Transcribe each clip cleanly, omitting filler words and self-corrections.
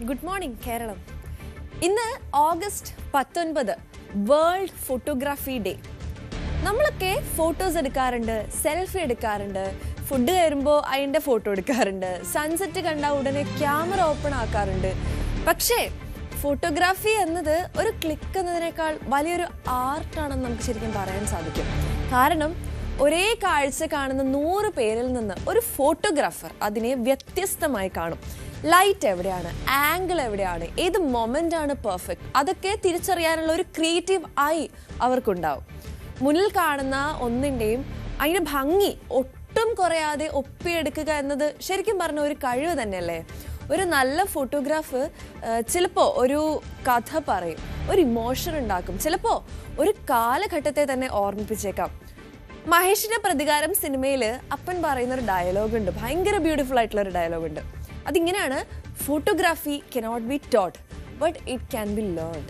Good morning Keralam. ഇന്ന് August 19 world photography day. നമ്മളൊക്കെ photos എടുക്കാറുണ്ട്, സെൽഫി എടുക്കാറുണ്ട്, ഫുഡ് കയറുമ്പോൾ അതിൻ്റെ ഫോട്ടോ എടുക്കാറുണ്ട്, സൺസെറ്റ് കണ്ട ഉടനെ ക്യാമറ ഓപ്പൺ ആക്കാറുണ്ട്. പക്ഷേ ഫോട്ടോഗ്രാഫി എന്നത് ഒരു ക്ലിക്ക് എന്നതിനേക്കാൾ വലിയൊരു ആർട്ടാണെന്ന് നമുക്ക് ശരിക്കും പറയാൻ സാധിക്കും. കാരണം ഒരേ കാഴ്ച കാണുന്ന 100 പേരിൽ നിന്ന് ഒരു ഫോട്ടോഗ്രാഫർ അതിനെ വ്യത്യസ്തമായി കാണും. ലൈറ്റ് എവിടെയാണ്, ആംഗിൾ എവിടെയാണ്, ഏത് മൊമെൻ്റ് ആണ് പെർഫെക്റ്റ്, അതൊക്കെ തിരിച്ചറിയാനുള്ള ഒരു ക്രിയേറ്റീവ് ഐ അവർക്കുണ്ടാവും. മുന്നിൽ കാണുന്ന ഒന്നിൻ്റെയും അതിൻ്റെ ഭംഗി ഒട്ടും കുറയാതെ ഒപ്പിയെടുക്കുക എന്നത് ശരിക്കും പറഞ്ഞ ഒരു കഴിവ് തന്നെയല്ലേ. ഒരു നല്ല ഫോട്ടോഗ്രാഫ് ചിലപ്പോൾ ഒരു കഥ പറയും, ഒരു ഇമോഷൻ ഉണ്ടാക്കും, ചിലപ്പോൾ ഒരു കാലഘട്ടത്തെ തന്നെ ഓർമ്മിപ്പിച്ചേക്കാം. മഹേഷിന്റെ പ്രതികാരം സിനിമയിൽ അപ്പൻ പറയുന്നൊരു ഡയലോഗുണ്ട്, ഭയങ്കര ബ്യൂട്ടിഫുൾ ആയിട്ടുള്ള ഒരു ഡയലോഗുണ്ട്. അതിങ്ങനെയാണ്: photography cannot be taught but it can be learned.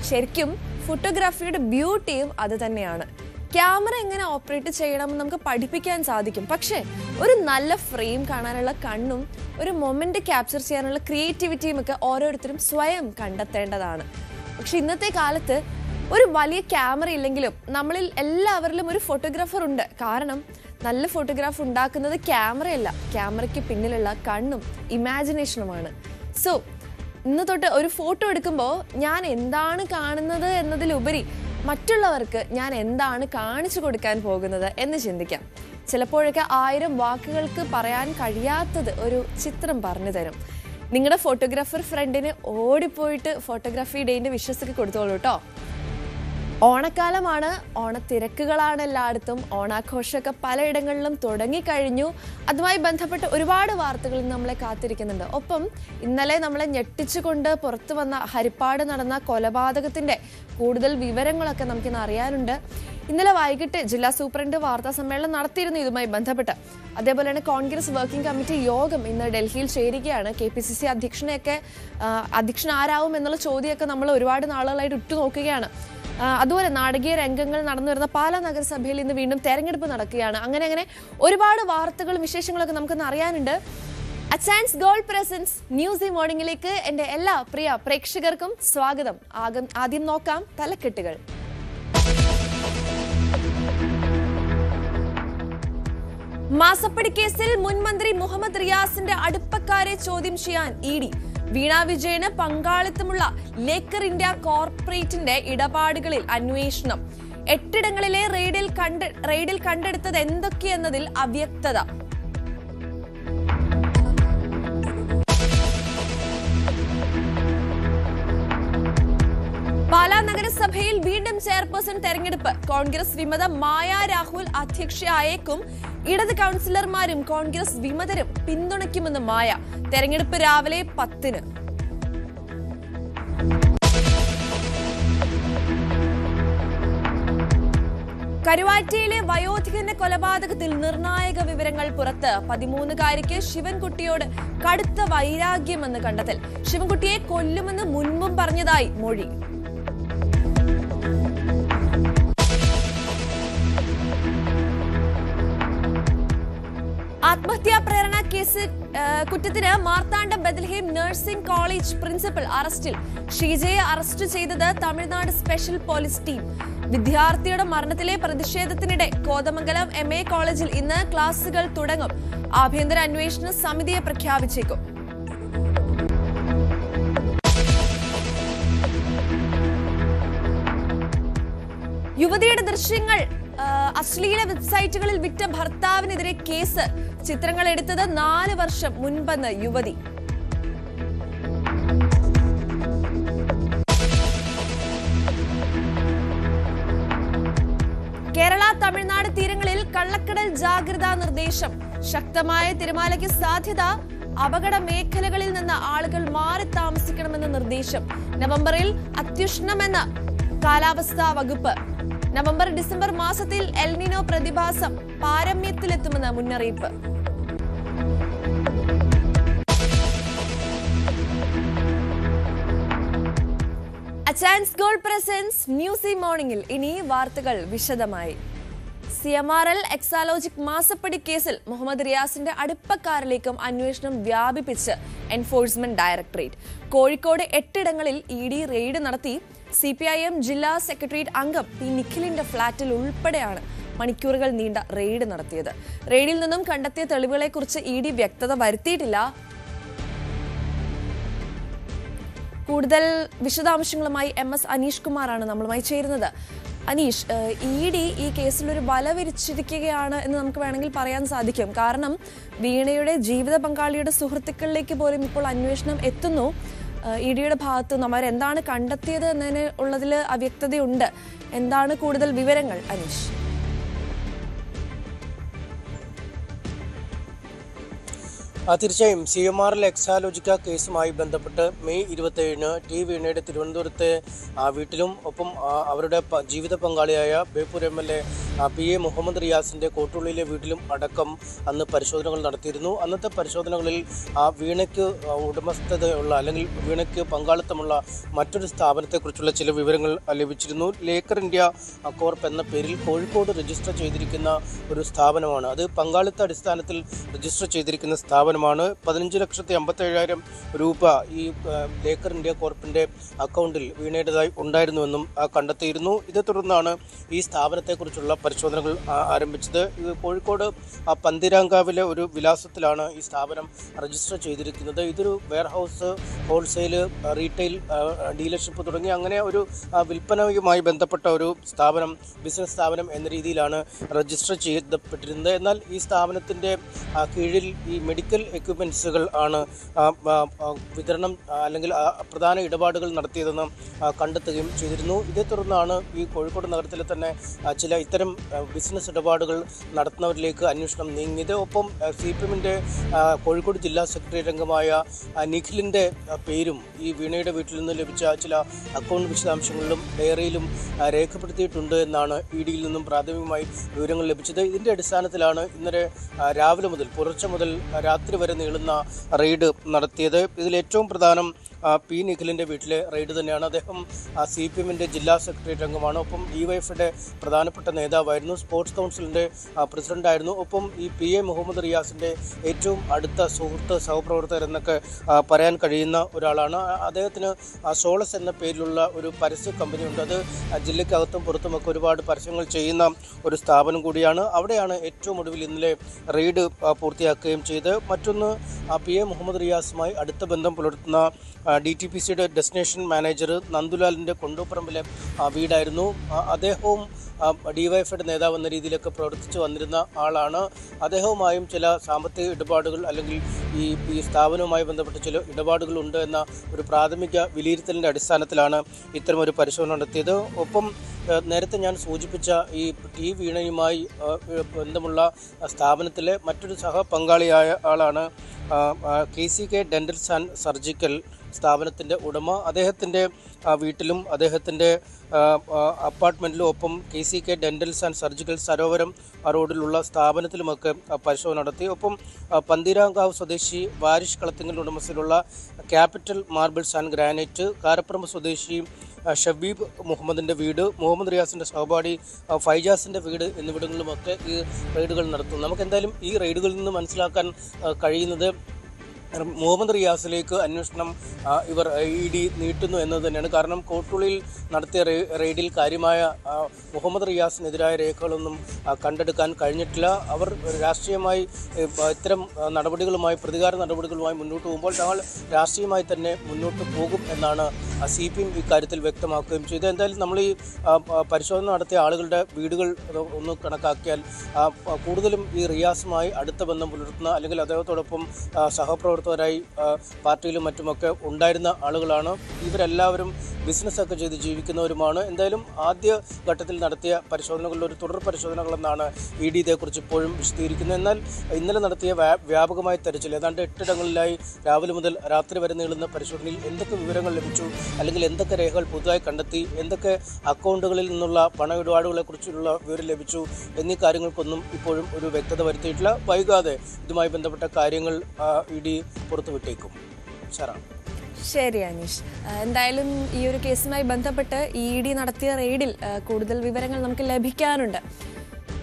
ശരിക്കും ഫോട്ടോഗ്രാഫിയുടെ ബ്യൂട്ടിയും അത് തന്നെയാണ്. ക്യാമറ എങ്ങനെ ഓപ്പറേറ്റ് ചെയ്യണമെന്ന് നമുക്ക് പഠിപ്പിക്കാൻ സാധിക്കും, പക്ഷേ ഒരു നല്ല ഫ്രെയിം കാണാനുള്ള കണ്ണും ഒരു മൊമെന്റ് ക്യാപ്ചർ ചെയ്യാനുള്ള ക്രിയേറ്റിവിറ്റിയും ഒക്കെ ഓരോരുത്തരും സ്വയം കണ്ടെത്തേണ്ടതാണ്. പക്ഷെ ഇന്നത്തെ കാലത്ത് ഒരു വലിയ ക്യാമറ ഇല്ലെങ്കിലും നമ്മളിൽ എല്ലാവരിലും ഒരു ഫോട്ടോഗ്രാഫർ ഉണ്ട്. കാരണം നല്ല ഫോട്ടോഗ്രാഫ് ഉണ്ടാക്കുന്നത് ക്യാമറയല്ല, ക്യാമറയ്ക്ക് പിന്നിലുള്ള കണ്ണും ഇമാജിനേഷനുമാണ്. സോ ഇന്ന് തൊട്ട് ഒരു ഫോട്ടോ എടുക്കുമ്പോൾ ഞാൻ എന്താണ് കാണുന്നത് എന്നതിലുപരി മറ്റുള്ളവർക്ക് ഞാൻ എന്താണ് കാണിച്ചു കൊടുക്കാൻ പോകുന്നത് എന്ന് ചിന്തിക്കാം. ചിലപ്പോഴൊക്കെ 1000 വാക്കുകൾക്ക് പറയാൻ കഴിയാത്തത് ഒരു ചിത്രം പറഞ്ഞു തരും. നിങ്ങളുടെ ഫോട്ടോഗ്രാഫർ ഫ്രണ്ടിന് ഓടിപ്പോയിട്ട് ഫോട്ടോഗ്രാഫി ഡേന്റെ വിഷസൊക്കെ കൊടുത്തോളൂ കേട്ടോ. ഓണക്കാലമാണ്, ഓണത്തിരക്കുകളാണ് എല്ലായിടത്തും. ഓണാഘോഷമൊക്കെ പലയിടങ്ങളിലും തുടങ്ങിക്കഴിഞ്ഞു. അതുമായി ബന്ധപ്പെട്ട ഒരുപാട് വാർത്തകൾ നമ്മളെ കാത്തിരിക്കുന്നുണ്ട്. ഒപ്പം ഇന്നലെ നമ്മളെ ഞെട്ടിച്ചുകൊണ്ട് പുറത്തു വന്ന ഹരിപ്പാട് നടന്ന കൊലപാതകത്തിന്റെ കൂടുതൽ വിവരങ്ങളൊക്കെ നമുക്കിന്ന് അറിയാനുണ്ട്. ഇന്നലെ വൈകിട്ട് ജില്ലാ സൂപ്രണ്ട് വാർത്താ സമ്മേളനം നടത്തിയിരുന്നു ഇതുമായി ബന്ധപ്പെട്ട്. അതേപോലെ തന്നെ കോൺഗ്രസ് വർക്കിംഗ് കമ്മിറ്റി യോഗം ഇന്ന് ഡൽഹിയിൽ ചേരുകയാണ്. KPCC അധ്യക്ഷൻ ആരാവും എന്നുള്ള ചോദ്യമൊക്കെ നമ്മൾ ഒരുപാട് നാളുകളായിട്ട് ഉറ്റുനോക്കുകയാണ്. അതുപോലെ നാടകീയ രംഗങ്ങൾ നടന്നു വരുന്ന പാലാ നഗരസഭയിൽ ഇന്ന് വീണ്ടും തെരഞ്ഞെടുപ്പ് നടക്കുകയാണ്. അങ്ങനെ ഒരുപാട് വാർത്തകളും വിശേഷങ്ങളൊക്കെ നമുക്കൊന്ന് അറിയാനുണ്ട്. അച്ചാൻസ് ഗോൾഡ് പ്രസൻസ് ന്യൂസ് മോർണിംഗിലേക്ക് എൻ്റെ എല്ലാ പ്രിയ പ്രേക്ഷകർക്കും സ്വാഗതം. ആദ്യം നോക്കാം തലക്കെട്ടുകൾ. മാസപ്പടി കേസിൽ മുൻ മന്ത്രി മുഹമ്മദ് റിയാസിന്റെ അടുപ്പക്കാരെ ചോദ്യം ചെയ്യാൻ ED. വീണ വിജയന് പങ്കാളിത്തമുള്ള ലേക്കർ ഇന്ത്യ കോർപ്പറേറ്റിന്റെ ഇടപാടുകളിൽ അന്വേഷണം. 8 ഇടങ്ങളിലെ റെയ്ഡിൽ കണ്ടെടുത്തത് എന്തൊക്കെയെന്നതിൽ അവ്യക്തത. പാലാ നഗരസഭയിൽ വീണ്ടും ചെയർപേഴ്സൺ തെരഞ്ഞെടുപ്പ്. കോൺഗ്രസ് വിമത മായ രാഹുൽ അധ്യക്ഷയായേക്കും. ഇടത് കൗൺസിലർമാരും കോൺഗ്രസ് വിമതരും പിന്തുണയ്ക്കുമെന്ന് മായ. തെരഞ്ഞെടുപ്പ് രാവിലെ 10-ന്. കരുവാറ്റയിലെ വയോധികന്റെ കൊലപാതകത്തിൽ നിർണായക വിവരങ്ങൾ പുറത്ത്. 13-കാരിക്ക് ശിവൻകുട്ടിയോട് കടുത്ത വൈരാഗ്യമെന്ന് കണ്ടെത്തൽ. ശിവൻകുട്ടിയെ കൊല്ലുമെന്ന് മുൻപും പറഞ്ഞതായി മൊഴി. ആത്മഹത്യാ പ്രേരണ കേസ് കുറ്റത്തിന് Marthandam Bethlehem nursing college principal അറസ്റ്റിൽ. ഷീജയെ അറസ്റ്റ് ചെയ്തത് തമിഴ്നാട് സ്പെഷ്യൽ പോലീസ് ടീം. വിദ്യാർത്ഥിയുടെ മരണത്തിലെ പ്രതിഷേധത്തിനിടെ കോതമംഗലം MA കോളേജിൽ ഇന്ന് ക്ലാസുകൾ തുടങ്ങും. ആഭ്യന്തര അന്വേഷണ സമിതിയെ പ്രഖ്യാപിച്ചേക്കും. യുവതിയുടെ ദൃശ്യങ്ങൾ അശ്ലീല വെബ്സൈറ്റുകളിൽ വിറ്റ ഭർത്താവിനെതിരെ കേസ്. ചിത്രങ്ങൾ എടുത്തത് 4 വർഷം മുൻപെന്ന് യുവതി. കേരള തമിഴ്നാട് തീരങ്ങളിൽ കള്ളക്കടൽ ജാഗ്രതാ നിർദ്ദേശം. ശക്തമായ തിരമാലയ്ക്ക് സാധ്യത. അപകട മേഖലകളിൽ നിന്ന് ആളുകൾ മാറി താമസിക്കണമെന്ന നിർദ്ദേശം. നവംബറിൽ അത്യുഷ്ണമെന്ന കാലാവസ്ഥാ വകുപ്പ്. നവംബർ-ഡിസംബർ മാസത്തിൽ എൽനിനോ പ്രതിഭാസം പാരമ്യത്തിലെത്തുമെന്ന് മുന്നറിയിപ്പ്. അച്ചാൻസ് ഗോൾഡ് പ്രസൻസ് ന്യൂസ് മോർണിംഗിൽ ഇനി വാർത്തകൾ വിശദമായി. CMRL എക്സാലോജിക് മാസപ്പടി കേസിൽ മുഹമ്മദ് റിയാസിന്റെ അടുപ്പക്കാരിലേക്കും അന്വേഷണം വ്യാപിപ്പിച്ച് എൻഫോഴ്സ്മെന്റ് ഡയറക്ടറേറ്റ്. കോഴിക്കോട് 8 ഇടങ്ങളിൽ ED റെയ്ഡ് നടത്തി. CPIM ജില്ലാ സെക്രട്ടേറിയറ്റ് അംഗം പി നിഖിലിന്റെ ഫ്ളാറ്റിൽ ഉൾപ്പെടെയാണ് മണിക്കൂറുകൾ നീണ്ട റെയ്ഡ് നടത്തിയത്. റെയ്ഡിൽ നിന്നും കണ്ടെത്തിയ തെളിവുകളെക്കുറിച്ച് ED വ്യക്തത വരുത്തിയിട്ടില്ല. കൂടുതൽ വിശദാംശങ്ങളുമായി MS അനീഷ് കുമാറാണ് നമ്മളുമായി ചേരുന്നത്. അനീഷ്, ED ഈ കേസിൽ ഒരു വല വിരിച്ചിരിക്കുകയാണ് എന്ന് നമുക്ക് വേണമെങ്കിൽ പറയാൻ സാധിക്കും. കാരണം വീണയുടെ ജീവിത പങ്കാളിയുടെ സുഹൃത്തുക്കളിലേക്ക് പോലും ഇപ്പോൾ അന്വേഷണം എത്തുന്നു. EDയുടെ ഭാഗത്തു നിന്ന് അവരെന്താണ് കണ്ടെത്തിയത് എന്നതിന് ഉള്ളതിൽ അവ്യക്തതയുണ്ട്. എന്താണ് കൂടുതൽ വിവരങ്ങൾ അനീഷ്? തീർച്ചയായും CMRL എക്സാലോജിക്ക കേസുമായി ബന്ധപ്പെട്ട് മെയ് 27-ന് ടി വീണയുടെ തിരുവനന്തപുരത്തെ വീട്ടിലും ഒപ്പം അവരുടെ ജീവിത പങ്കാളിയായ ബേപ്പൂർ MLA PA മുഹമ്മദ് റിയാസിന്റെ കോട്ടുള്ളിലെ വീട്ടിലും അടക്കം അന്ന് പരിശോധനകൾ നടത്തിയിരുന്നു. അന്നത്തെ പരിശോധനകളിൽ വീണയ്ക്ക് ഉടമസ്ഥതയുള്ള അല്ലെങ്കിൽ വീണയ്ക്ക് പങ്കാളിത്തമുള്ള മറ്റൊരു സ്ഥാപനത്തെക്കുറിച്ചുള്ള ചില വിവരങ്ങൾ ലഭിച്ചിരുന്നു. ലേക്കർ ഇന്ത്യ കോർപ്പ് എന്ന പേരിൽ കോഴിക്കോട് രജിസ്റ്റർ ചെയ്തിരിക്കുന്ന ഒരു സ്ഥാപനമാണ്. അത് പങ്കാളിത്ത അടിസ്ഥാനത്തിൽ രജിസ്റ്റർ ചെയ്തിരിക്കുന്ന സ്ഥാപനം. 15,57,000 രൂപ ഈ ലേക്കർ ഇന്ത്യ കോർപ്പിന്റെ അക്കൗണ്ടിൽ വീണയുടേതായി ഉണ്ടായിരുന്നുവെന്നും കണ്ടെത്തിയിരുന്നു. ഇതേ തുടർന്നാണ് ഈ സ്ഥാപനത്തെക്കുറിച്ചുള്ള പരിശോധനകൾ ആരംഭിച്ചത്. കോഴിക്കോട് പന്തീരാങ്കാവിലെ ഒരു വിലാസത്തിലാണ് ഈ സ്ഥാപനം രജിസ്റ്റർ ചെയ്തിരിക്കുന്നത്. ഇതൊരു വെയർഹൗസ്, ഹോൾസെയിൽ, റീറ്റെയിൽ, ഡീലർഷിപ്പ് തുടങ്ങി അങ്ങനെ ഒരു വിൽപ്പനയുമായി ബന്ധപ്പെട്ട ഒരു സ്ഥാപനം, ബിസിനസ് സ്ഥാപനം എന്ന രീതിയിലാണ് രജിസ്റ്റർ ചെയ്യപ്പെട്ടിരുന്നത്. എന്നാൽ ഈ സ്ഥാപനത്തിന്റെ കീഴിൽ ഈ മെഡിക്കൽ എക്യുപ്മെന്റ്സുകൾ ആണ് വിതരണം അല്ലെങ്കിൽ പ്രധാന ഇടപാടുകൾ നടത്തിയതെന്ന് കണ്ടെത്തുകയും ചെയ്തിരുന്നു. ഇതേ തുടർന്നാണ് ഈ കോഴിക്കോട് നഗരത്തിലെ തന്നെ ചില ഇത്തരം ബിസിനസ് ഇടപാടുകൾ നടത്തുന്നവരിലേക്ക് അന്വേഷണം നീങ്ങിയത്. ഒപ്പം CPMന്റെ കോഴിക്കോട് ജില്ലാ സെക്രട്ടറി അംഗമായ നിഖിലിന്റെ പേരും ഈ വീണയുടെ വീട്ടിൽ നിന്ന് ലഭിച്ച ചില അക്കൗണ്ട് വിശദാംശങ്ങളിലും ഡയറിയിലും രേഖപ്പെടുത്തിയിട്ടുണ്ട് എന്നാണ് EDയിൽ നിന്നും പ്രാഥമികമായി വിവരങ്ങൾ ലഭിച്ചത്. ഇതിന്റെ അടിസ്ഥാനത്തിലാണ് ഇന്നലെ രാവിലെ മുതൽ പുലർച്ചെ മുതൽ രാത്രി വരെ നീളുന്ന റെയ്ഡ് നടത്തിയത്. ഇതിലേറ്റവും പ്രധാനം പി നിഖിലിൻ്റെ വീട്ടിലെ റെയ്ഡ് തന്നെയാണ്. അദ്ദേഹം CPMന്റെ ജില്ലാ സെക്രട്ടേറിയറ്റ് അംഗമാണ്. ഒപ്പം DYFയുടെ പ്രധാനപ്പെട്ട നേതാവായിരുന്നു. സ്പോർട്സ് കൗൺസിലിൻ്റെ പ്രസിഡന്റായിരുന്നു. ഒപ്പം ഈ PA മുഹമ്മദ് റിയാസിൻ്റെ ഏറ്റവും അടുത്ത സുഹൃത്ത്, സഹപ്രവർത്തകർ എന്നൊക്കെ പറയാൻ കഴിയുന്ന ഒരാളാണ്. അദ്ദേഹത്തിന് സോളസ് എന്ന പേരിലുള്ള ഒരു പരസ്യ കമ്പനിയുണ്ട്. അത് ജില്ലയ്ക്കകത്തും പുറത്തുമൊക്കെ ഒരുപാട് പരസ്യങ്ങൾ ചെയ്യുന്ന ഒരു സ്ഥാപനം കൂടിയാണ്. അവിടെയാണ് ഏറ്റവും ഒടുവിൽ ഇന്നലെ റെയ്ഡ് പൂർത്തിയാക്കുകയും ചെയ്ത്. മറ്റൊന്ന് PA മുഹമ്മദ് റിയാസുമായി അടുത്ത ബന്ധം പുലർത്തുന്ന DTPCയുടെ ഡെസ്റ്റിനേഷൻ മാനേജർ നന്ദുലാലിൻ്റെ കൊണ്ടോപ്പറമ്പിലെ വീടായിരുന്നു. അദ്ദേഹവും DYFയുടെ നേതാവ് എന്ന രീതിയിലൊക്കെ പ്രവർത്തിച്ചു വന്നിരുന്ന ആളാണ്. അദ്ദേഹവുമായും ചില സാമ്പത്തിക ഇടപാടുകൾ അല്ലെങ്കിൽ ഈ സ്ഥാപനവുമായി ബന്ധപ്പെട്ട ചില ഇടപാടുകളുണ്ട് എന്ന ഒരു പ്രാഥമിക വിലയിരുത്തലിൻ്റെ അടിസ്ഥാനത്തിലാണ് ഇത്തരമൊരു പരിശോധന നടത്തിയത്. ഒപ്പം നേരത്തെ ഞാൻ സൂചിപ്പിച്ച ഈ ടി വീണയുമായി ബന്ധമുള്ള സ്ഥാപനത്തിലെ മറ്റൊരു സഹപങ്കാളിയായ ആളാണ് KCK ഡെന്റൽസ് ആൻഡ് സർജിക്കൽ സ്ഥാപനത്തിൻ്റെ ഉടമ. അദ്ദേഹത്തിൻ്റെ വീട്ടിലും അദ്ദേഹത്തിൻ്റെ അപ്പാർട്ട്മെൻറ്റിലും ഒപ്പം KCK dentals and surgical Sarovaram റോഡിലുള്ള സ്ഥാപനത്തിലുമൊക്കെ പരിശോധന നടത്തി. ഒപ്പം പന്തീരാങ്കാവ് സ്വദേശി വാരിഷ് കളത്തിങ്കൽ ഉടമസ്ഥയിലുള്ള capital marbles and granite, Karaparamba സ്വദേശി ഷബീബ് മുഹമ്മദിൻ്റെ വീട്, മുഹമ്മദ് റിയാസിൻ്റെ സഹപാഠി ഫൈജാസിൻ്റെ വീട് എന്നിവിടങ്ങളിലുമൊക്കെ ഈ റെയ്ഡുകൾ നടത്തും. നമുക്കെന്തായാലും ഈ റെയ്ഡുകളിൽ നിന്ന് മനസ്സിലാക്കാൻ കഴിയുന്നത് മുഹമ്മദ് റിയാസിലേക്ക് അന്വേഷണം ഇവർ ED നീട്ടുന്നു എന്നത് തന്നെയാണ്. കാരണം കോട്ടുള്ളിൽ നടത്തിയ റെയ്ഡിൽ കാര്യമായ മുഹമ്മദ് റിയാസിനെതിരായ രേഖകളൊന്നും കണ്ടെടുക്കാൻ കഴിഞ്ഞിട്ടില്ല. അവർ രാഷ്ട്രീയമായി ഇത്തരം നടപടികളുമായി, പ്രതികാര നടപടികളുമായി മുന്നോട്ട് പോകുമ്പോൾ തങ്ങൾ രാഷ്ട്രീയമായി തന്നെ മുന്നോട്ട് പോകും എന്നാണ് CPM ഇക്കാര്യത്തിൽ വ്യക്തമാക്കുകയും ചെയ്തത്. എന്തായാലും നമ്മൾ ഈ പരിശോധന നടത്തിയ ആളുകളുടെ വീടുകൾ ഒന്ന് കണക്കാക്കിയാൽ കൂടുതലും ഈ റിയാസുമായി അടുത്ത ബന്ധം പുലർത്തുന്ന അല്ലെങ്കിൽ അദ്ദേഹത്തോടൊപ്പം സഹപ്രവർത്തകരായി പാർട്ടിയിലും മറ്റുമൊക്കെ ഉണ്ടായിരുന്ന ആളുകളാണ്. ഇവരെല്ലാവരും ബിസിനസ്സൊക്കെ ചെയ്ത് ജീവിക്കുന്നവരുമാണ്. എന്തായാലും ആദ്യ ഘട്ടത്തിൽ നടത്തിയ പരിശോധനകളിൽ ഒരു തുടർ പരിശോധനകളെന്നാണ് ED ഇതേക്കുറിച്ച് ഇപ്പോഴും വിശദീകരിക്കുന്നത്. എന്നാൽ ഇന്നലെ നടത്തിയ വ്യാപകമായ തെരച്ചിൽ, ഏതാണ്ട് 8 ഇടങ്ങളിലായി രാവിലെ മുതൽ രാത്രി വരെ നീളുന്ന പരിശോധനയിൽ എന്തൊക്കെ വിവരങ്ങൾ ലഭിച്ചു, അല്ലെങ്കിൽ എന്തൊക്കെ രേഖകൾ പുതുതായി കണ്ടെത്തി, എന്തൊക്കെ അക്കൗണ്ടുകളിൽ നിന്നുള്ള പണമിടപാടുകളെക്കുറിച്ചുള്ള വിവരം ലഭിച്ചു എന്നീ കാര്യങ്ങൾക്കൊന്നും ഇപ്പോഴും ഒരു വ്യക്തത വരുത്തിയിട്ടില്ല. വൈകാതെ ഇതുമായി ബന്ധപ്പെട്ട കാര്യങ്ങൾ ED പുറത്തുവിട്ടേക്കും. ശരി അനീഷ്, എന്തായാലും ഈ ഒരു കേസുമായി ബന്ധപ്പെട്ട് ED നടത്തിയ റെയ്ഡിൽ കൂടുതൽ വിവരങ്ങൾ നമുക്ക് ലഭിക്കാനുണ്ട്.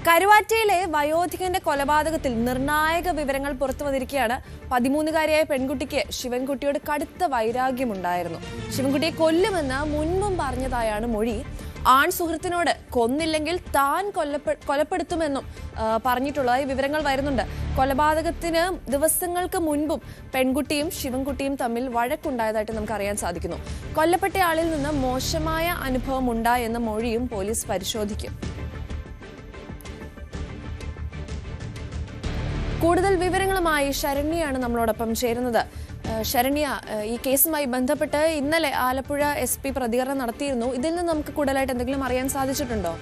കരുവാറ്റയിലെ വയോധികന്റെ കൊലപാതകത്തിൽ നിർണായക വിവരങ്ങൾ പുറത്തു വന്നിരിക്കുകയാണ്. 13-കാരിയായ പെൺകുട്ടിക്ക് ശിവൻകുട്ടിയോട് കടുത്ത വൈരാഗ്യമുണ്ടായിരുന്നു. ശിവൻകുട്ടിയെ കൊല്ലുമെന്ന് മുൻപും പറഞ്ഞതായാണ് മൊഴി. ആൺ സുഹൃത്തിനോട് കൊന്നില്ലെങ്കിൽ താൻ കൊലപ്പെടുത്തുമെന്നും പറഞ്ഞിട്ടുള്ളതായി വിവരങ്ങൾ വരുന്നുണ്ട്. കൊലപാതകത്തിന് ദിവസങ്ങൾക്ക് മുൻപും പെൺകുട്ടിയും ശിവൻകുട്ടിയും തമ്മിൽ വഴക്കുണ്ടായതായിട്ട് നമുക്ക് അറിയാൻ സാധിക്കുന്നു. കൊല്ലപ്പെട്ടയാളിൽ നിന്ന് മോശമായ അനുഭവം ഉണ്ടായെന്ന മൊഴിയും പോലീസ് പരിശോധിക്കും. കൂടുതൽ വിവരങ്ങളുമായി ശരണ്യാണ് നമ്മളോടൊപ്പം ചേരുന്നത്. ശരണ്യ, ഈ കേസുമായി ബന്ധപ്പെട്ട് ഇന്നലെ ആലപ്പുഴ SP പ്രതികരണം നടത്തിയിരുന്നു. ഇതിൽ നിന്ന് നമുക്ക് കൂടുതലായിട്ട് എന്തെങ്കിലും അറിയാൻ സാധിച്ചിട്ടുണ്ടോ?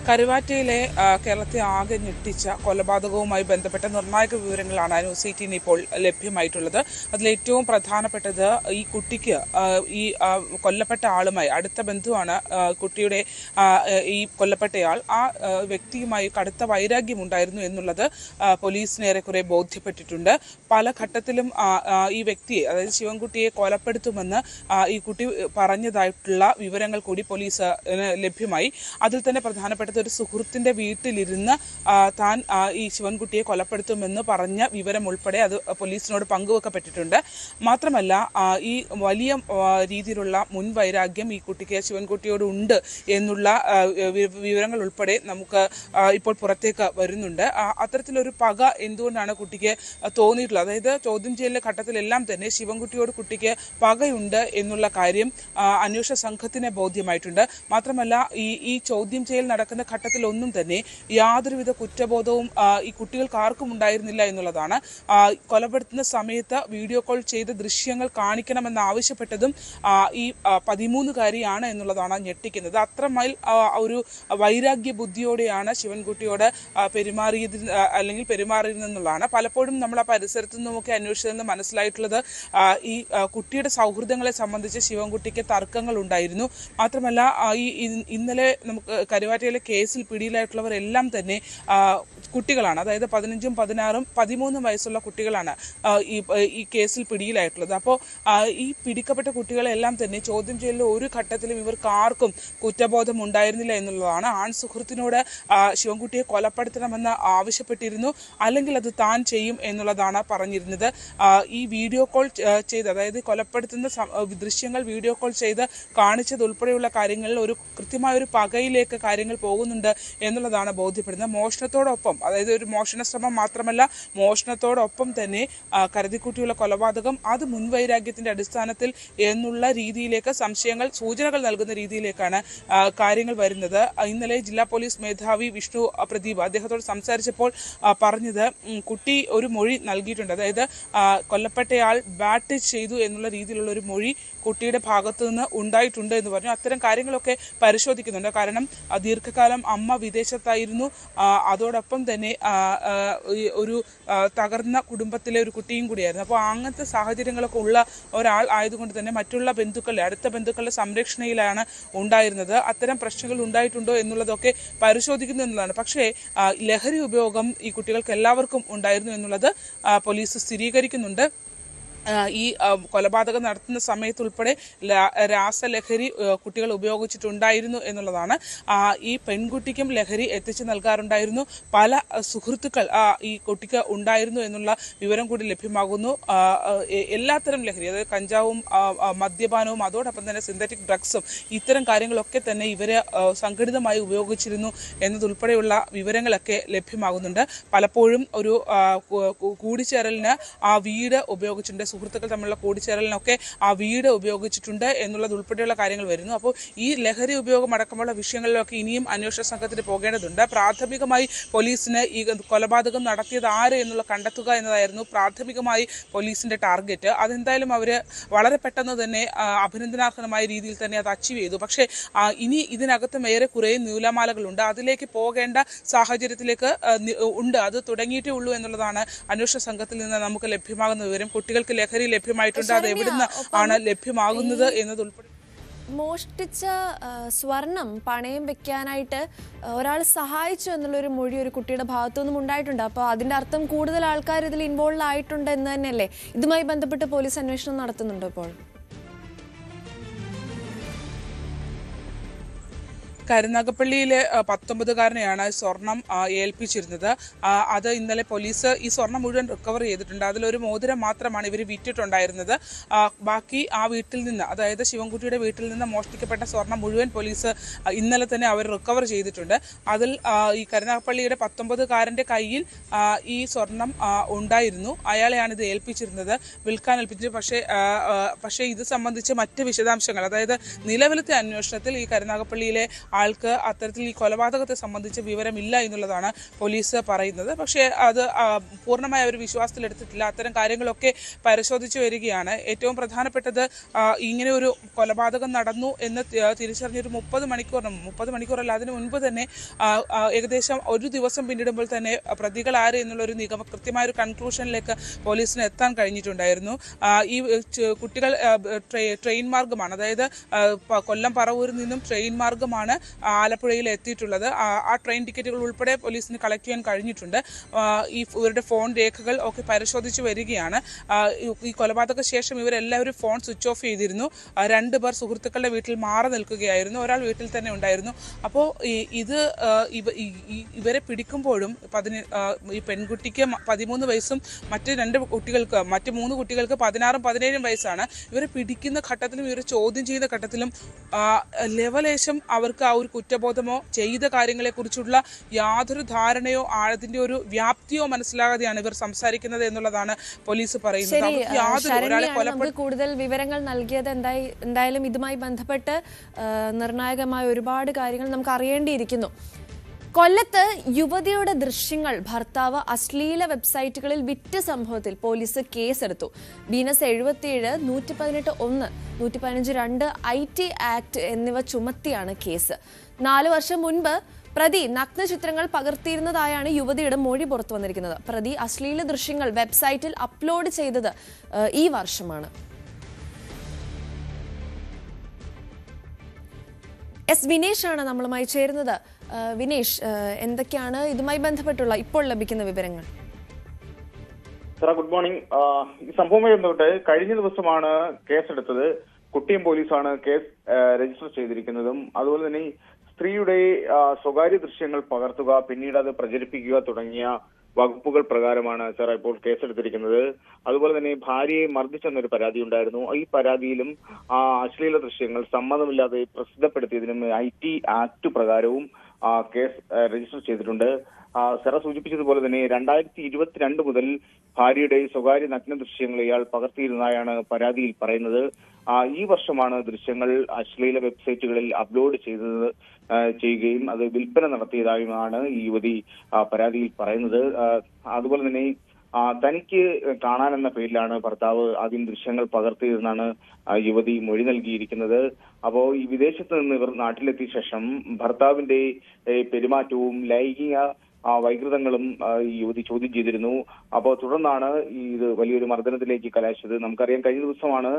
കരുവാറ്റയിലെ കേരളത്തെ ആകെ ഞെട്ടിച്ച കൊലപാതകവുമായി ബന്ധപ്പെട്ട നിർണായക വിവരങ്ങളാണ് ന്യൂസ് 18 ഇപ്പോൾ ലഭ്യമായിട്ടുള്ളത്. അതിലേറ്റവും പ്രധാനപ്പെട്ടത് ഈ കുട്ടിക്ക് ഈ കൊല്ലപ്പെട്ട ആളുമായി അടുത്ത ബന്ധുവാണ് കുട്ടിയുടെ ഈ കൊല്ലപ്പെട്ടയാൾ. ആ വ്യക്തിയുമായി കടുത്ത വൈരാഗ്യമുണ്ടായിരുന്നു എന്നുള്ളത് പോലീസിന് ഏറെക്കുറെ ബോധ്യപ്പെട്ടിട്ടുണ്ട്. പല ഘട്ടത്തിലും ഈ വ്യക്തിയെ, അതായത് ശിവൻകുട്ടിയെ കൊലപ്പെടുത്തുമെന്ന് ഈ കുട്ടി പറഞ്ഞതായിട്ടുള്ള വിവരങ്ങൾ കൂടി പോലീസ് ലഭ്യമായി. അതിൽ തന്നെ പ്രധാനപ്പെട്ട ഒരു സുഹൃത്തിന്റെ വീട്ടിലിരുന്ന് താൻ ഈ ശിവൻകുട്ടിയെ കൊലപ്പെടുത്തുമെന്ന് പറഞ്ഞ വിവരം ഉൾപ്പെടെ അത് പോലീസിനോട് പങ്കുവെക്കപ്പെട്ടിട്ടുണ്ട്. മാത്രമല്ല ഈ വലിയ രീതിയിലുള്ള മുൻവൈരാഗ്യം ഈ കുട്ടിക്ക് ശിവൻകുട്ടിയോട് ഉണ്ട് എന്നുള്ള വിവരങ്ങൾ ഉൾപ്പെടെ നമുക്ക് ഇപ്പോൾ പുറത്തേക്ക് വരുന്നുണ്ട്. അത്തരത്തിലൊരു പക എന്തുകൊണ്ടാണ് കുട്ടിക്ക് തോന്നിയിട്ടുള്ളത്? അതായത് ചോദ്യം ചെയ്യലിന്റെ ഘട്ടത്തിലെല്ലാം തന്നെ ശിവൻകുട്ടിയോട് കുട്ടിക്ക് പകയുണ്ട് എന്നുള്ള കാര്യം അന്വേഷണ സംഘത്തിന് ബോധ്യമായിട്ടുണ്ട്. മാത്രമല്ല ഈ ചോദ്യം ചെയ്യൽ നടക്കുന്ന ഘട്ടത്തിലൊന്നും തന്നെ യാതൊരുവിധ കുറ്റബോധവും ഈ കുട്ടികൾക്ക് ആർക്കും ഉണ്ടായിരുന്നില്ല എന്നുള്ളതാണ്. കൊലപ്പെടുത്തുന്ന സമയത്ത് വീഡിയോ കോൾ ചെയ്ത ദൃശ്യങ്ങൾ കാണിക്കണമെന്ന് ആവശ്യപ്പെട്ടതും ഈ 13-കാരിയാണ് എന്നുള്ളതാണ് ഞെട്ടിക്കുന്നത്. അത്രമേൽ ഒരു വൈരാഗ്യ ബുദ്ധിയോടെയാണ് ശിവൻകുട്ടിയോട് പെരുമാറിയതെന്നുള്ളതാണ് പലപ്പോഴും നമ്മൾ ആ പരിസരത്തു നിന്നുമൊക്കെ അന്വേഷിച്ചതെന്ന് മനസ്സിലായിട്ടുള്ളത്. ഈ കുട്ടിയുടെ സൗഹൃദങ്ങളെ സംബന്ധിച്ച് ശിവൻകുട്ടിക്ക് തർക്കങ്ങൾ ഉണ്ടായിരുന്നു. മാത്രമല്ല ഇന്നലെ നമുക്ക് കരുവാറ്റയിലെ കേസിൽ പിടിയിലായിട്ടുള്ളവരെല്ലാം തന്നെ കുട്ടികളാണ്. അതായത് 15ഉം 16ഉം 13ഉം വയസ്സുള്ള കുട്ടികളാണ് ഈ കേസിൽ പിടിയിലായിട്ടുള്ളത്. അപ്പോൾ ഈ പിടിക്കപ്പെട്ട കുട്ടികളെല്ലാം തന്നെ ചോദ്യം ചെയ്യലിൽ ഒരു ഘട്ടത്തിലും ഇവർക്ക് ആർക്കും കുറ്റബോധം ഉണ്ടായിരുന്നില്ല എന്നുള്ളതാണ്. ആൺ സുഹൃത്തിനോട് ശിവൻകുട്ടിയെ കൊലപ്പെടുത്തണമെന്ന് ആവശ്യപ്പെട്ടിരുന്നു, അല്ലെങ്കിൽ അത് താൻ ചെയ്യും എന്നുള്ളതാണ് പറഞ്ഞിരുന്നത്. ഈ വീഡിയോ കോൾ ചെയ്ത്, അതായത് കൊലപ്പെടുത്തുന്ന ദൃശ്യങ്ങൾ വീഡിയോ കോൾ ചെയ്ത് കാണിച്ചതുൾപ്പെടെയുള്ള കാര്യങ്ങളിൽ ഒരു കൃത്യമായ ഒരു പകയിലേക്ക് കാര്യങ്ങൾ പോകുന്നുണ്ട് എന്നുള്ളതാണ് ബോധ്യപ്പെടുന്നത്. മോഷണത്തോടൊപ്പം, അതായത് ഒരു മോഷണ ശ്രമം മാത്രമല്ല, മോഷണത്തോടൊപ്പം തന്നെ കരുതിക്കുട്ടിയുള്ള കൊലപാതകം, അത് മുൻവൈരാഗ്യത്തിന്റെ അടിസ്ഥാനത്തിൽ എന്നുള്ള രീതിയിലേക്ക് സൂചനകൾ നൽകുന്ന രീതിയിലേക്കാണ് കാര്യങ്ങൾ വരുന്നത്. ഇന്നലെ ജില്ലാ പോലീസ് മേധാവി വിഷ്ണു പ്രദീപ് അദ്ദേഹത്തോട് സംസാരിച്ചപ്പോൾ പറഞ്ഞത്, കുട്ടി ഒരു മൊഴി നൽകിയിട്ടുണ്ട്. അതായത് കൊല്ലപ്പെട്ടയാൾ ബാറ്റ് ചെയ്തു എന്നുള്ള രീതിയിലുള്ള ഒരു മൊഴി കുട്ടിയുടെ ഭാഗത്തു നിന്ന് ഉണ്ടായിട്ടുണ്ട് എന്ന് പറഞ്ഞു. അത്തരം കാര്യങ്ങളൊക്കെ പരിശോധിക്കുന്നുണ്ട്. കാരണം ദീർഘകാലം അമ്മ വിദേശത്തായിരുന്നു. അതോടൊപ്പം തന്നെ ഒരു തകർന്ന കുടുംബത്തിലെ ഒരു കുട്ടിയും കൂടിയായിരുന്നു. അപ്പോൾ അങ്ങനത്തെ സാഹചര്യങ്ങളൊക്കെ ഉള്ള ഒരാൾ ആയതുകൊണ്ട് തന്നെ മറ്റുള്ള അടുത്ത ബന്ധുക്കളുടെ സംരക്ഷണയിലാണ് ഉണ്ടായിരുന്നത്. അത്തരം പ്രശ്നങ്ങൾ ഉണ്ടായിട്ടുണ്ടോ എന്നുള്ളതൊക്കെ പരിശോധിക്കുന്നു എന്നുള്ളതാണ്. പക്ഷേ ലഹരി ഉപയോഗം ഈ കുട്ടികൾക്ക് എല്ലാവർക്കും ഉണ്ടായിരുന്നു എന്നുള്ളത് പോലീസ് സ്ഥിരീകരിക്കുന്നുണ്ട്. ഈ കൊലപാതകം നടത്തുന്ന സമയത്തുൾപ്പെടെ രാസലഹരി കുട്ടികൾ ഉപയോഗിച്ചിട്ടുണ്ടായിരുന്നു എന്നുള്ളതാണ്. ഈ പെൺകുട്ടിക്കും ലഹരി എത്തിച്ചു നൽകാറുണ്ടായിരുന്നു. പല സുഹൃത്തുക്കൾ ഈ കുട്ടിക്ക് ഉണ്ടായിരുന്നു എന്നുള്ള വിവരം കൂടി ലഭ്യമാകുന്നു. എല്ലാത്തരം ലഹരി, അതായത് കഞ്ചാവും മദ്യപാനവും അതോടൊപ്പം തന്നെ സിന്തറ്റിക് ഡ്രഗ്സും ഇത്തരം കാര്യങ്ങളൊക്കെ തന്നെ ഇവര് സംഘടിതമായി ഉപയോഗിച്ചിരുന്നു എന്നതുൾപ്പെടെയുള്ള വിവരങ്ങളൊക്കെ ലഭ്യമാകുന്നുണ്ട്. പലപ്പോഴും ഒരു കൂടിച്ചേരലിന് ആ വീട് ഉപയോഗിച്ചിട്ടുണ്ട്, സുഹൃത്തുക്കൾ തമ്മിലുള്ള കൂടിച്ചേരലിനൊക്കെ ആ വീട് ഉപയോഗിച്ചിട്ടുണ്ട് എന്നുള്ളത് ഉൾപ്പെടെയുള്ള കാര്യങ്ങൾ വരുന്നു. അപ്പോൾ ഈ ലഹരി ഉപയോഗം അടക്കമുള്ള വിഷയങ്ങളിലൊക്കെ ഇനിയും അന്വേഷണ സംഘത്തിന് പോകേണ്ടതുണ്ട്. പ്രാഥമികമായി പോലീസിന് ഈ കൊലപാതകം നടത്തിയത് ആര് എന്നുള്ള കണ്ടെത്തുക എന്നതായിരുന്നു പ്രാഥമികമായി പോലീസിന്റെ ടാർഗറ്റ്. അതെന്തായാലും അവർ വളരെ പെട്ടെന്ന് തന്നെ അഭിനന്ദനാർഹമായ രീതിയിൽ തന്നെ അത് അച്ചീവ് ചെയ്തു. പക്ഷേ ഇനി ഇതിനകത്ത് ഏറെ കുറേ നൂലാമാലകളുണ്ട്. അതിലേക്ക് പോകേണ്ട സാഹചര്യത്തിലേക്ക് ഉണ്ട്. അത് തുടങ്ങിയിട്ടേ ഉള്ളൂ എന്നുള്ളതാണ് അന്വേഷണ സംഘത്തിൽ നിന്ന് നമുക്ക് ലഭ്യമാകുന്ന വിവരം. കുട്ടികൾക്ക് ലഹരി ലഭ്യമായിട്ടുണ്ട്, അത് എവിടുന്ന് ആണ് ലഭ്യമാകുന്നത് എന്നതുൾപ്പെടെ. മോഷ്ടിച്ച സ്വർണം പണയം വെക്കാനായിട്ട് ഒരാൾ സഹായിച്ചു എന്നുള്ളൊരു മൊഴി ഒരു കുട്ടിയുടെ ഭാഗത്തു നിന്നും ഉണ്ടായിട്ടുണ്ട്. അപ്പോൾ അതിന്റെ അർത്ഥം കൂടുതൽ ആൾക്കാർ ഇതിൽ ഇൻവോൾവ് ആയിട്ടുണ്ട് എന്ന് തന്നെയല്ലേ? ഇതുമായി ബന്ധപ്പെട്ട് പോലീസ് അന്വേഷണം നടത്തുന്നുണ്ടോ ഇപ്പോൾ? കരുനാഗപ്പള്ളിയിലെ 19കാരനെയാണ് സ്വർണം ഏൽപ്പിച്ചിരുന്നത്. അത് ഇന്നലെ പോലീസ് ഈ സ്വർണം മുഴുവൻ റിക്കവർ ചെയ്തിട്ടുണ്ട്. അതിലൊരു മോതിരം മാത്രമാണ് ഇവർ വിറ്റിട്ടുണ്ടായിരുന്നത്. ബാക്കി ആ വീട്ടിൽ നിന്ന്, അതായത് ശിവൻകുട്ടിയുടെ വീട്ടിൽ നിന്ന് മോഷ്ടിക്കപ്പെട്ട സ്വർണം മുഴുവൻ പോലീസ് ഇന്നലെ തന്നെ അവർ റിക്കവർ ചെയ്തിട്ടുണ്ട്. അതിൽ ഈ കരുനാഗപ്പള്ളിയുടെ 19കാരൻ്റെ കയ്യിൽ ഈ സ്വർണം ഉണ്ടായിരുന്നു. അയാളെയാണ് ഇത് ഏൽപ്പിച്ചിരുന്നത്, വിൽക്കാൻ ഏൽപ്പിച്ചത്. പക്ഷേ ഇത് സംബന്ധിച്ച് മറ്റ് വിശദാംശങ്ങൾ, അതായത് നിലവിലത്തെ അന്വേഷണത്തിൽ ഈ കരുനാഗപ്പള്ളിയിലെ ആൾക്ക് അത്തരത്തിൽ ഈ കൊലപാതകത്തെ സംബന്ധിച്ച് വിവരമില്ല എന്നുള്ളതാണ് പോലീസ് പറയുന്നത്. പക്ഷേ അത് പൂർണ്ണമായി അവർ വിശ്വാസത്തിലെടുത്തിട്ടില്ല. അത്തരം കാര്യങ്ങളൊക്കെ പരിശോധിച്ചു വരികയാണ്. ഏറ്റവും പ്രധാനപ്പെട്ടത് ഇങ്ങനെ ഒരു കൊലപാതകം നടന്നു എന്ന് തിരിച്ചറിഞ്ഞൊരു 30 മണിക്കൂറല്ല, അതിനു മുൻപ് തന്നെ ഏകദേശം ഒരു ദിവസം പിന്നിടുമ്പോൾ തന്നെ പ്രതികൾ ആര് എന്നുള്ളൊരു കൃത്യമായൊരു കൺക്ലൂഷനിലേക്ക് പോലീസിന് എത്താൻ കഴിഞ്ഞിട്ടുണ്ടായിരുന്നു. ഈ കുട്ടികൾ ട്രെയിൻ മാർഗമാണ്, അതായത് കൊല്ലം പറവൂരിൽ നിന്നും ട്രെയിൻ മാർഗമാണ് ആലപ്പുഴയിൽ എത്തിയിട്ടുള്ളത്. ആ ട്രെയിൻ ടിക്കറ്റുകൾ ഉൾപ്പെടെ പോലീസിന് കളക്ട് ചെയ്യാൻ കഴിഞ്ഞിട്ടുണ്ട്. ഇവരുടെ ഫോൺ രേഖകൾ ഒക്കെ പരിശോധിച്ച് വരികയാണ്. ഈ കൊലപാതക ശേഷം ഇവരെല്ലാവരും ഫോൺ സ്വിച്ച് ഓഫ് ചെയ്തിരുന്നു. 2 പേർ സുഹൃത്തുക്കളുടെ വീട്ടിൽ മാറി നിൽക്കുകയായിരുന്നു, ഒരാൾ വീട്ടിൽ തന്നെ ഉണ്ടായിരുന്നു. അപ്പോൾ ഇവരെ പിടിക്കുമ്പോഴും ഈ പെൺകുട്ടിക്ക് 13 വയസ്സും മറ്റ് 3 കുട്ടികൾക്ക് 16ഉം 17ഉം വയസ്സാണ്. ഇവരെ പിടിക്കുന്ന ഘട്ടത്തിലും ഇവരെ ചോദ്യം ചെയ്യുന്ന ഘട്ടത്തിലും ലെവലേശം അവർക്ക് ആ ഒരു കുറ്റബോധമോ ചെയ്ത കാര്യങ്ങളെക്കുറിച്ചുള്ള യാതൊരു ധാരണയോ അതിന്റെ ഒരു വ്യാപ്തിയോ മനസ്സിലാകാതെയാണ് ഇവർ സംസാരിക്കുന്നത് എന്നുള്ളതാണ് പോലീസ് പറയുന്നത്. കൂടുതൽ വിവരങ്ങൾ നൽകിയത് എന്തായാലും ഇതുമായി ബന്ധപ്പെട്ട് നിർണായകമായ ഒരുപാട് കാര്യങ്ങൾ നമുക്ക് അറിയേണ്ടിയിരിക്കുന്നു. കൊല്ലത്ത് യുവതിയുടെ ദൃശ്യങ്ങൾ ഭർത്താവ് അശ്ലീല വെബ്സൈറ്റുകളിൽ വിറ്റ സംഭവത്തിൽ പോലീസ് കേസെടുത്തു. ബീനസ് 77, 118(1), 115(2) IT ആക്ട് എന്നിവ ചുമത്തിയാണ് കേസ്. 4 വർഷം മുൻപ് പ്രതി നഗ്നചിത്രങ്ങൾ പകർത്തിയിരുന്നതായാണ് യുവതിയുടെ മൊഴി പുറത്തു വന്നിരിക്കുന്നത്. പ്രതി അശ്ലീല ദൃശ്യങ്ങൾ വെബ്സൈറ്റിൽ അപ്ലോഡ് ചെയ്തത് ഈ വർഷമാണ്. വിനേഷ് ആണ് നമ്മളുമായി ചേരുന്നത്. വിനേഷ്, എന്തൊക്കെയാണ് ഇതുമായി ബന്ധപ്പെട്ടുള്ള ഇപ്പോൾ ലഭിക്കുന്ന വിവരങ്ങൾ? Good morning. ഈ സംഭവവുമായി ബന്ധപ്പെട്ട് കഴിഞ്ഞ ദിവസമാണ് കേസെടുത്തത്. കുട്ടിയം പോലീസാണ് കേസ് രജിസ്റ്റർ ചെയ്തിരിക്കുന്നതും. അതുപോലെ തന്നെ സ്ത്രീയുടെ സ്വകാര്യ ദൃശ്യങ്ങൾ പകർത്തുക, പിന്നീട് അത് പ്രചരിപ്പിക്കുക തുടങ്ങിയ വകുപ്പുകൾ പ്രകാരമാണ് ഇപ്പോൾ കേസെടുത്തിരിക്കുന്നത്. അതുപോലെ തന്നെ ഭാര്യയെ മർദ്ദിച്ചെന്നൊരു പരാതി ഉണ്ടായിരുന്നു. ഈ പരാതിയിലും അശ്ലീല ദൃശ്യങ്ങൾ സമ്മതമില്ലാതെ പ്രസിദ്ധപ്പെടുത്തിയതിനും IT ആക്ട് പ്രകാരവും കേസ് രജിസ്റ്റർ ചെയ്തിട്ടുണ്ട്. സൂചിപ്പിച്ചതുപോലെ തന്നെ 2022 മുതൽ ഭാര്യയുടെ സ്വകാര്യ നഗ്ന ദൃശ്യങ്ങൾ ഇയാൾ പകർത്തിയിരുന്നതായാണ് പരാതിയിൽ പറയുന്നത്. ഈ വർഷമാണ് ദൃശ്യങ്ങൾ അശ്ലീല വെബ്സൈറ്റുകളിൽ അപ്ലോഡ് ചെയ്യുകയും അത് വിൽപ്പന നടത്തിയതായുമാണ് ഈ യുവതി പരാതിയിൽ പറയുന്നത്. അതുപോലെ തന്നെ തനിക്ക് കാണാനെന്ന പേരിലാണ് ഭർത്താവ് ആദ്യം ദൃശ്യങ്ങൾ പകർത്തിയതെന്നാണ് യുവതി മൊഴി നൽകിയിരിക്കുന്നത്. അപ്പോ ഈ വിദേശത്ത് നിന്ന് ഇവർ നാട്ടിലെത്തിയ ശേഷം ഭർത്താവിന്റെ പെരുമാറ്റവും ലൈംഗിക വൈകൃതങ്ങളും ഈ യുവതി ചോദ്യം ചെയ്തിരുന്നു. അപ്പോൾ തുടർന്നാണ് ഇത് വലിയൊരു മർദ്ദനത്തിലേക്ക് കലാശിച്ചത്. നമുക്കറിയാം, കഴിഞ്ഞ ദിവസമാണ്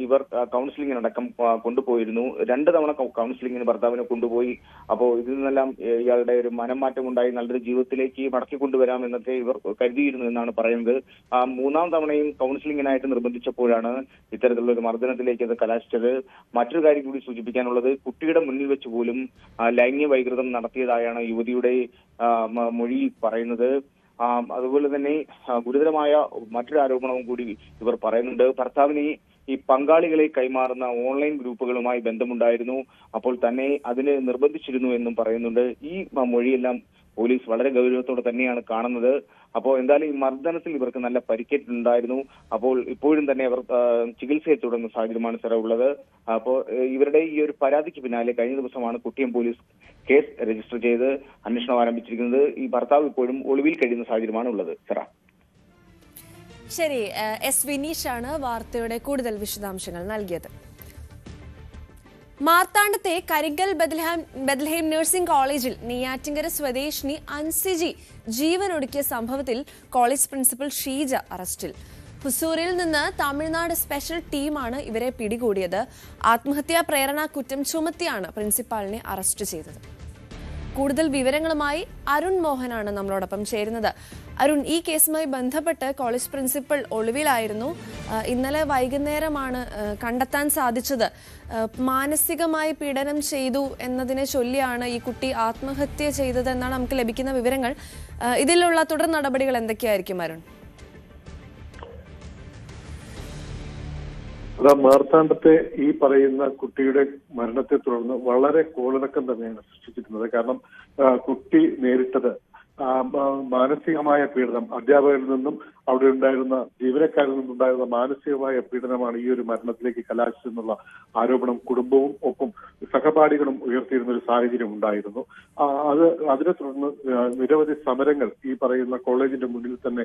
ഇവർ കൗൺസിലിങ്ങിനടക്കം കൊണ്ടുപോയിരുന്നു. 2 തവണ കൗൺസിലിങ്ങിന് ഭർത്താവിനെ കൊണ്ടുപോയി. അപ്പോൾ ഇതിൽ നിന്നെല്ലാം ഇയാളുടെ ഒരു മനംമാറ്റം ഉണ്ടായി, നല്ലൊരു ജീവിതത്തിലേക്ക് മടക്കി കൊണ്ടുവരാം എന്നൊക്കെ ഇവർ കരുതിയിരുന്നു എന്നാണ് പറയുന്നത്. 3ാം തവണയും കൗൺസിലിങ്ങിനായിട്ട് നിർബന്ധിച്ചപ്പോഴാണ് ഇത്തരത്തിലുള്ള ഒരു മർദ്ദനത്തിലേക്ക് അത് കലാശിച്ചത്. മറ്റൊരു കാര്യം കൂടി സൂചിപ്പിക്കാനുള്ളത്, കുട്ടിയുടെ മുന്നിൽ വെച്ച് പോലും ലൈംഗിക വൈകൃതം നടത്തിയതായാണ് യുവതിയുടെ മൊഴി പറയുന്നത്. അതുപോലെ തന്നെ ഗുരുതരമായ മറ്റൊരു ആരോപണവും കൂടി ഇവർ പറയുന്നുണ്ട്. ഭർത്താവിന് ഈ പങ്കാളികളെ കൈമാറുന്ന ഓൺലൈൻ ഗ്രൂപ്പുകളുമായി ബന്ധമുണ്ടായിരുന്നു, അപ്പോൾ തന്നെ അതിന് നിർബന്ധിച്ചിരുന്നു എന്നും പറയുന്നുണ്ട്. ഈ മൊഴിയെല്ലാം പോലീസ് വളരെ ഗൗരവത്തോടെ തന്നെയാണ് കാണുന്നത്. അപ്പോൾ എന്തായാലും ഈ മർദ്ദനത്തിൽ ഇവർക്ക് നല്ല പരിക്കേറ്റുണ്ടായിരുന്നു. അപ്പോൾ ഇപ്പോഴും തന്നെ അവർ ചികിത്സയെ തുടർന്ന സാഹചര്യമാണ് ഉള്ളത്. അപ്പോൾ ഇവരുടെ ഈ ഒരു പരാതിക്ക് പിന്നാലെ കഴിഞ്ഞ ദിവസമാണ് കുട്ടിയം പോലീസ് കേസ് രജിസ്റ്റർ ചെയ്ത് അന്വേഷണം ആരംഭിച്ചിരിക്കുന്നത്. ഈ ഭർത്താവ് ഇപ്പോഴും ഒളിവിൽ കഴിയുന്ന സാഹചര്യമാണ് ഉള്ളത്. ശരി, വിനീഷ് ആണ് വാർത്തയുടെ കൂടുതൽ വിശദാംശങ്ങൾ നൽകിയത്. മാർത്താണ്ഡത്തെ കരിങ്കൽ ബെത്ലഹേം നഴ്സിംഗ് കോളേജിൽ നെയ്യാറ്റിങ്കര സ്വദേശിനി അൻസിജി ജീവനൊടുക്കിയ സംഭവത്തിൽ കോളേജ് പ്രിൻസിപ്പൽ ഷീജ അറസ്റ്റിൽ. ഹുസൂറിൽ നിന്ന് തമിഴ്നാട് സ്പെഷ്യൽ ടീമാണ് ഇവരെ പിടികൂടിയത്. ആത്മഹത്യാ പ്രേരണ കുറ്റം ചുമത്തിയാണ് പ്രിൻസിപ്പാളിനെ അറസ്റ്റ് ചെയ്തത്. കൂടുതൽ വിവരങ്ങളുമായി അരുൺ മോഹനാണ് നമ്മളോടൊപ്പം ചേരുന്നത്. അരുൺ, ഈ കേസുമായി ബന്ധപ്പെട്ട് കോളേജ് പ്രിൻസിപ്പൽ ഒളിവിലായിരുന്നു. ഇന്നലെ വൈകുന്നേരമാണ് കണ്ടെത്താൻ സാധിച്ചത്. മാനസികമായി പീഡനം ചെയ്തു എന്നതിനെ ചൊല്ലിയാണ് ഈ കുട്ടി ആത്മഹത്യ ചെയ്തതെന്നാണ് നമുക്ക് ലഭിക്കുന്ന വിവരങ്ങൾ. ഇതിലുള്ള തുടർ നടപടികൾ എന്തൊക്കെയായിരിക്കും അരുൺ? മാർത്താണ്ഡത്തെ ഈ പറയുന്ന കുട്ടിയുടെ മരണത്തെ തുടർന്ന് വളരെ കോളിളക്കം തന്നെയാണ് സൃഷ്ടിച്ചിരുന്നത്. കാരണം കുട്ടി നേരിട്ടത് മാനസികമായ പീഡനം, അധ്യാപകരിൽ നിന്നും അവിടെ ഉണ്ടായിരുന്ന ജീവനക്കാരിൽ നിന്നുണ്ടായിരുന്ന മാനസികമായ പീഡനമാണ് ഈ ഒരു മരണത്തിലേക്ക് കലാശിച്ചെന്നുള്ള ആരോപണം കുടുംബവും ഒപ്പം സഹപാഠികളും ഉയർത്തിയിരുന്ന ഒരു സാഹചര്യം ഉണ്ടായിരുന്നു. അതിനെ തുടർന്ന് നിരവധി സമരങ്ങൾ ഈ പറയുന്ന കോളേജിന്റെ മുന്നിൽ തന്നെ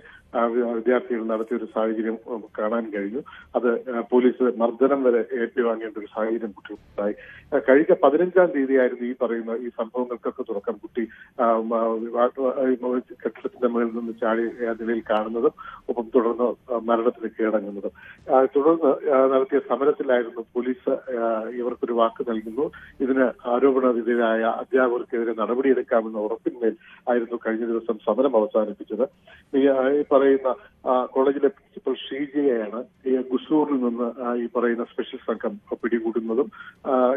വിദ്യാർത്ഥികൾ നടത്തിയ ഒരു സാഹചര്യം കാണാൻ കഴിഞ്ഞു. അത് പോലീസ് മർദ്ദനം വരെ ഏറ്റുവാങ്ങേണ്ട ഒരു സാഹചര്യം കുട്ടികൾക്കുണ്ടായി. കഴിഞ്ഞ 15-ാം തീയതിയായിരുന്നു ഈ പറയുന്ന ഈ സംഭവങ്ങൾക്കൊക്കെ തുടക്കം. കുട്ടി കെട്ടിടത്തിന്റെ മുകളിൽ നിന്ന് ചാടി നിലയിൽ കാണുന്നതും ഒപ്പം തുടർന്ന് മരണത്തിന് കീഴടങ്ങുന്നതും. തുടർന്ന് നടത്തിയ സമരത്തിലായിരുന്നു പോലീസ് ഇവർക്കൊരു വാക്ക് നൽകുന്നു. ഇതിന് ആരോപണവിധേയരായ അധ്യാപകർക്കെതിരെ നടപടിയെടുക്കാമെന്ന ഉറപ്പിന്മേൽ ആയിരുന്നു കഴിഞ്ഞ ദിവസം സമരം അവസാനിപ്പിച്ചത്. ഈ പറയുന്ന കോളേജിലെ പ്രിൻസിപ്പൽ ഷീജയെയാണ് ഈ ഗുസൂറിൽ നിന്ന് ഈ പറയുന്ന സ്പെഷ്യൽ സംഘം പിടികൂടുന്നതും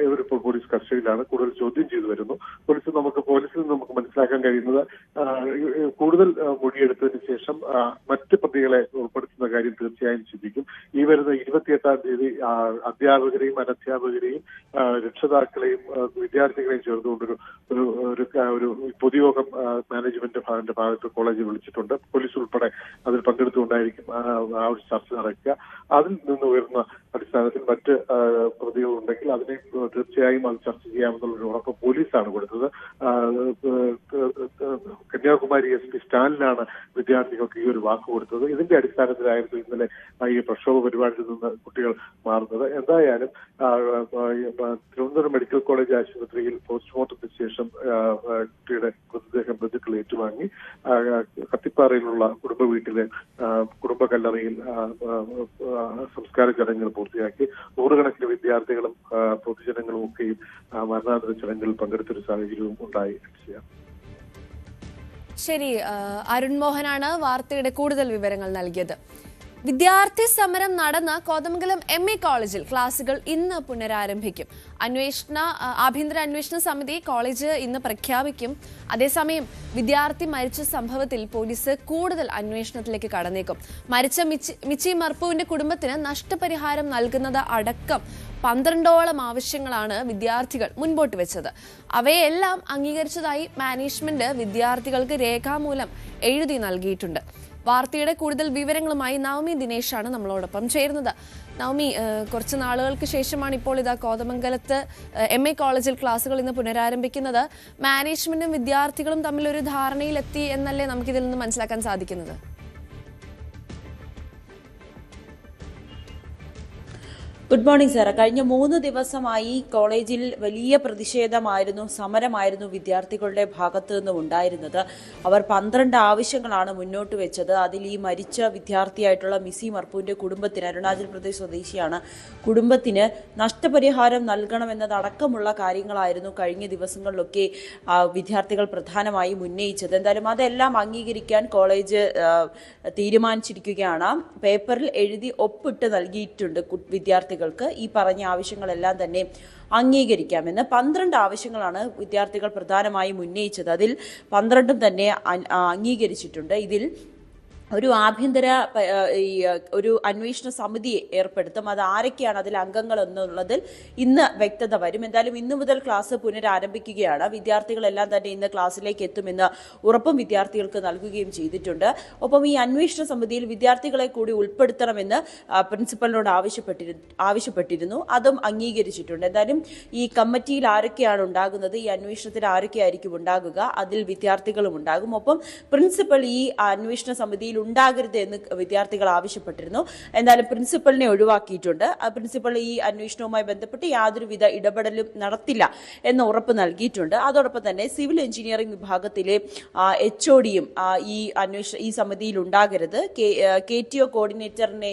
ഇവരിപ്പോൾ പോലീസ് കസ്റ്റഡിയിലാണ്. കൂടുതൽ ചോദ്യം ചെയ്തു വരുന്നു. പോലീസിൽ നിന്ന് നമുക്ക് മനസ്സിലാക്കാൻ കഴിയുന്നത് കൂടുതൽ മൊഴിയെടുത്തതിന് ശേഷം മറ്റ് പ്രതികളെ ഉൾപ്പെടുത്തുന്ന കാര്യം തീർച്ചയായും ചിന്തിക്കും. ഈ വരുന്ന 28-ാം തീയതി അധ്യാപകരെയും അനധ്യാപകരെയും രക്ഷിതാക്കളെയും വിദ്യാർത്ഥികളെയും ചേർന്നുകൊണ്ടൊരു ഒരു പൊതുയോഗം മാനേജ്മെന്റ് ഭാഗത്ത് കോളേജിൽ വിളിച്ചിട്ടുണ്ട്. പോലീസ് ഉൾപ്പെടെ അതിൽ പങ്കെടുത്തുകൊണ്ടായിരിക്കും ആ ഒരു ചർച്ച നടക്കുക. അതിൽ നിന്ന് ഉയർന്ന അടിസ്ഥാനത്തിൽ മറ്റ് പ്രതികളുണ്ടെങ്കിൽ അതിനെ തീർച്ചയായും അത് ചർച്ച ചെയ്യാമെന്നുള്ളൊരു ഉറപ്പ് പോലീസാണ് കൊടുത്തത്. കന്യാകുമാരി SP സ്റ്റാലിനാണ് വിദ്യാർത്ഥികൾക്ക് ഈ ഒരു വാക്ക് കൊടുത്തത്. ഇതിന്റെ അടിസ്ഥാനത്തിലായിരുന്നു ഇന്നലെ ഈ പ്രക്ഷോഭ പരിപാടിയിൽ നിന്ന് കുട്ടികൾ മാറുന്നത്. എന്തായാലും തിരുവനന്തപുരം മെഡിക്കൽ കോളേജ് ആശുപത്രിയിൽ പോസ്റ്റ്മോർട്ടത്തിന് ശേഷം കുട്ടിയുടെ മൃതദേഹം ബന്ധുക്കൾ ഏറ്റുവാങ്ങി കത്തിപ്പാറയിലുള്ള കുടുംബ വീട്ടിലെ കുടുംബ കല്ലറയിൽ സംസ്കാര ചടങ്ങുകൾ പൂർത്തിയാക്കി. നൂറുകണക്കിന് വിദ്യാർത്ഥികളും പൊതുജനങ്ങളും ഒക്കെയും മരണാനന്തര ചടങ്ങുകളിൽ പങ്കെടുത്തൊരു സാഹചര്യവും ഉണ്ടായി. ശരി, അരുൺ മോഹനാണ് വാർത്തയുടെ കൂടുതൽ വിവരങ്ങൾ നൽകിയത്. വിദ്യാർത്ഥി സമരം നടന്ന കോതമംഗലം MA കോളേജിൽ ക്ലാസുകൾ ഇന്ന് പുനരാരംഭിക്കും. ആഭ്യന്തര അന്വേഷണ സമിതി കോളേജ് ഇന്ന് പ്രഖ്യാപിക്കും. അതേസമയം വിദ്യാർത്ഥി മരിച്ച സംഭവത്തിൽ പോലീസ് കൂടുതൽ അന്വേഷണത്തിലേക്ക് കടന്നേക്കും. മരിച്ച മിച്ചി മർപ്പുവിന്റെ കുടുംബത്തിന് നഷ്ടപരിഹാരം നൽകുന്നത് അടക്കം 12ഓളം ആവശ്യങ്ങളാണ് വിദ്യാർത്ഥികൾ മുൻപോട്ട് വെച്ചത്. അവയെല്ലാം അംഗീകരിച്ചതായി മാനേജ്മെന്റ് വിദ്യാർത്ഥികൾക്ക് രേഖാമൂലം എഴുതി നൽകിയിട്ടുണ്ട്. വാർത്തയുടെ കൂടുതൽ വിവരങ്ങളുമായി നവമി ദിനേശാണ് നമ്മളോടൊപ്പം ചേരുന്നത്. നവമി, കുറച്ച് നാളുകൾക്ക് ശേഷമാണ് ഇപ്പോൾ ഇതാ കോതമംഗലത്ത് MA കോളേജിൽ ക്ലാസുകൾ ഇന്ന് പുനരാരംഭിക്കുന്നത്. മാനേജ്മെന്റും വിദ്യാർത്ഥികളും തമ്മിലൊരു ധാരണയിലെത്തി എന്നല്ലേ നമുക്കിതിൽ നിന്ന് മനസ്സിലാക്കാൻ സാധിക്കുന്നത്? Good morning sir. കഴിഞ്ഞ 3 ദിവസമായി കോളേജിൽ വലിയ പ്രതിഷേധമായിരുന്നു, സമരമായിരുന്നു വിദ്യാർത്ഥികളുടെ ഭാഗത്തു നിന്നും ഉണ്ടായിരുന്നത്. അവർ 12 ആവശ്യങ്ങളാണ് മുന്നോട്ട് വെച്ചത്. അതിൽ ഈ മരിച്ച വിദ്യാർത്ഥിയായിട്ടുള്ള മിസി മർപ്പുവിൻ്റെ കുടുംബത്തിന്, അരുണാചൽ പ്രദേശ് സ്വദേശിയാണ്, കുടുംബത്തിന് നഷ്ടപരിഹാരം നൽകണമെന്നതടക്കമുള്ള കാര്യങ്ങളായിരുന്നു കഴിഞ്ഞ ദിവസങ്ങളിലൊക്കെ വിദ്യാർത്ഥികൾ പ്രധാനമായും ഉന്നയിച്ചത്. എന്തായാലും അതെല്ലാം അംഗീകരിക്കാൻ കോളേജ് തീരുമാനിച്ചിരിക്കുകയാണ്. പേപ്പറിൽ എഴുതി ഒപ്പിട്ട് നൽകിയിട്ടുണ്ട് വിദ്യാർത്ഥികൾ. ഈ പറഞ്ഞ ആവശ്യങ്ങളെല്ലാം തന്നെ അംഗീകരിക്കാമെന്ന്. 12 ആവശ്യങ്ങളാണ് വിദ്യാർത്ഥികൾ പ്രധാനമായും ഉന്നയിച്ചത്. അതിൽ 12ഉം തന്നെ അംഗീകരിച്ചിട്ടുണ്ട്. ഇതിൽ ഒരു ഒരു അന്വേഷണ സമിതിയെ ഏർപ്പെടുത്തും. അത് ആരൊക്കെയാണ് അതിൽ അംഗങ്ങൾ എന്നുള്ളതിൽ ഇന്ന് വ്യക്തത വരും. എന്തായാലും ഇന്നു മുതൽ ക്ലാസ് പുനരാരംഭിക്കുകയാണ്. വിദ്യാർത്ഥികളെല്ലാം തന്നെ ഇന്ന് ക്ലാസ്സിലേക്ക് എത്തുമെന്ന് ഉറപ്പും വിദ്യാർത്ഥികൾക്ക് നൽകുകയും ചെയ്തിട്ടുണ്ട്. ഒപ്പം ഈ അന്വേഷണ സമിതിയിൽ വിദ്യാർത്ഥികളെ കൂടി ഉൾപ്പെടുത്തണമെന്ന് പ്രിൻസിപ്പലിനോട് ആവശ്യപ്പെട്ടിരുന്നു. അതും അംഗീകരിച്ചിട്ടുണ്ട്. എന്തായാലും ഈ കമ്മിറ്റിയിൽ ആരൊക്കെയാണ് ഉണ്ടാകുന്നത്, ഈ അന്വേഷണത്തിൽ ആരൊക്കെയായിരിക്കും ഉണ്ടാകുക, അതിൽ വിദ്യാർത്ഥികളും ഉണ്ടാകും. ഒപ്പം പ്രിൻസിപ്പൽ ഈ അന്വേഷണ സമിതിയിൽ ഉണ്ടാകരുത് എന്ന് വിദ്യാർത്ഥികൾ ആവശ്യപ്പെട്ടിരുന്നു. എന്തായാലും പ്രിൻസിപ്പലിനെ ഒഴിവാക്കിയിട്ടുണ്ട്. പ്രിൻസിപ്പൽ ഈ അന്വേഷണവുമായി ബന്ധപ്പെട്ട് യാതൊരുവിധ ഇടപെടലും നടത്തില്ല എന്ന് ഉറപ്പ് നൽകിയിട്ടുണ്ട്. അതോടൊപ്പം തന്നെ സിവിൽ എഞ്ചിനീയറിംഗ് വിഭാഗത്തിലെ HODയും ഈ സമിതിയിൽ ഉണ്ടാകരുത്, KTO കോർഡിനേറ്ററിനെ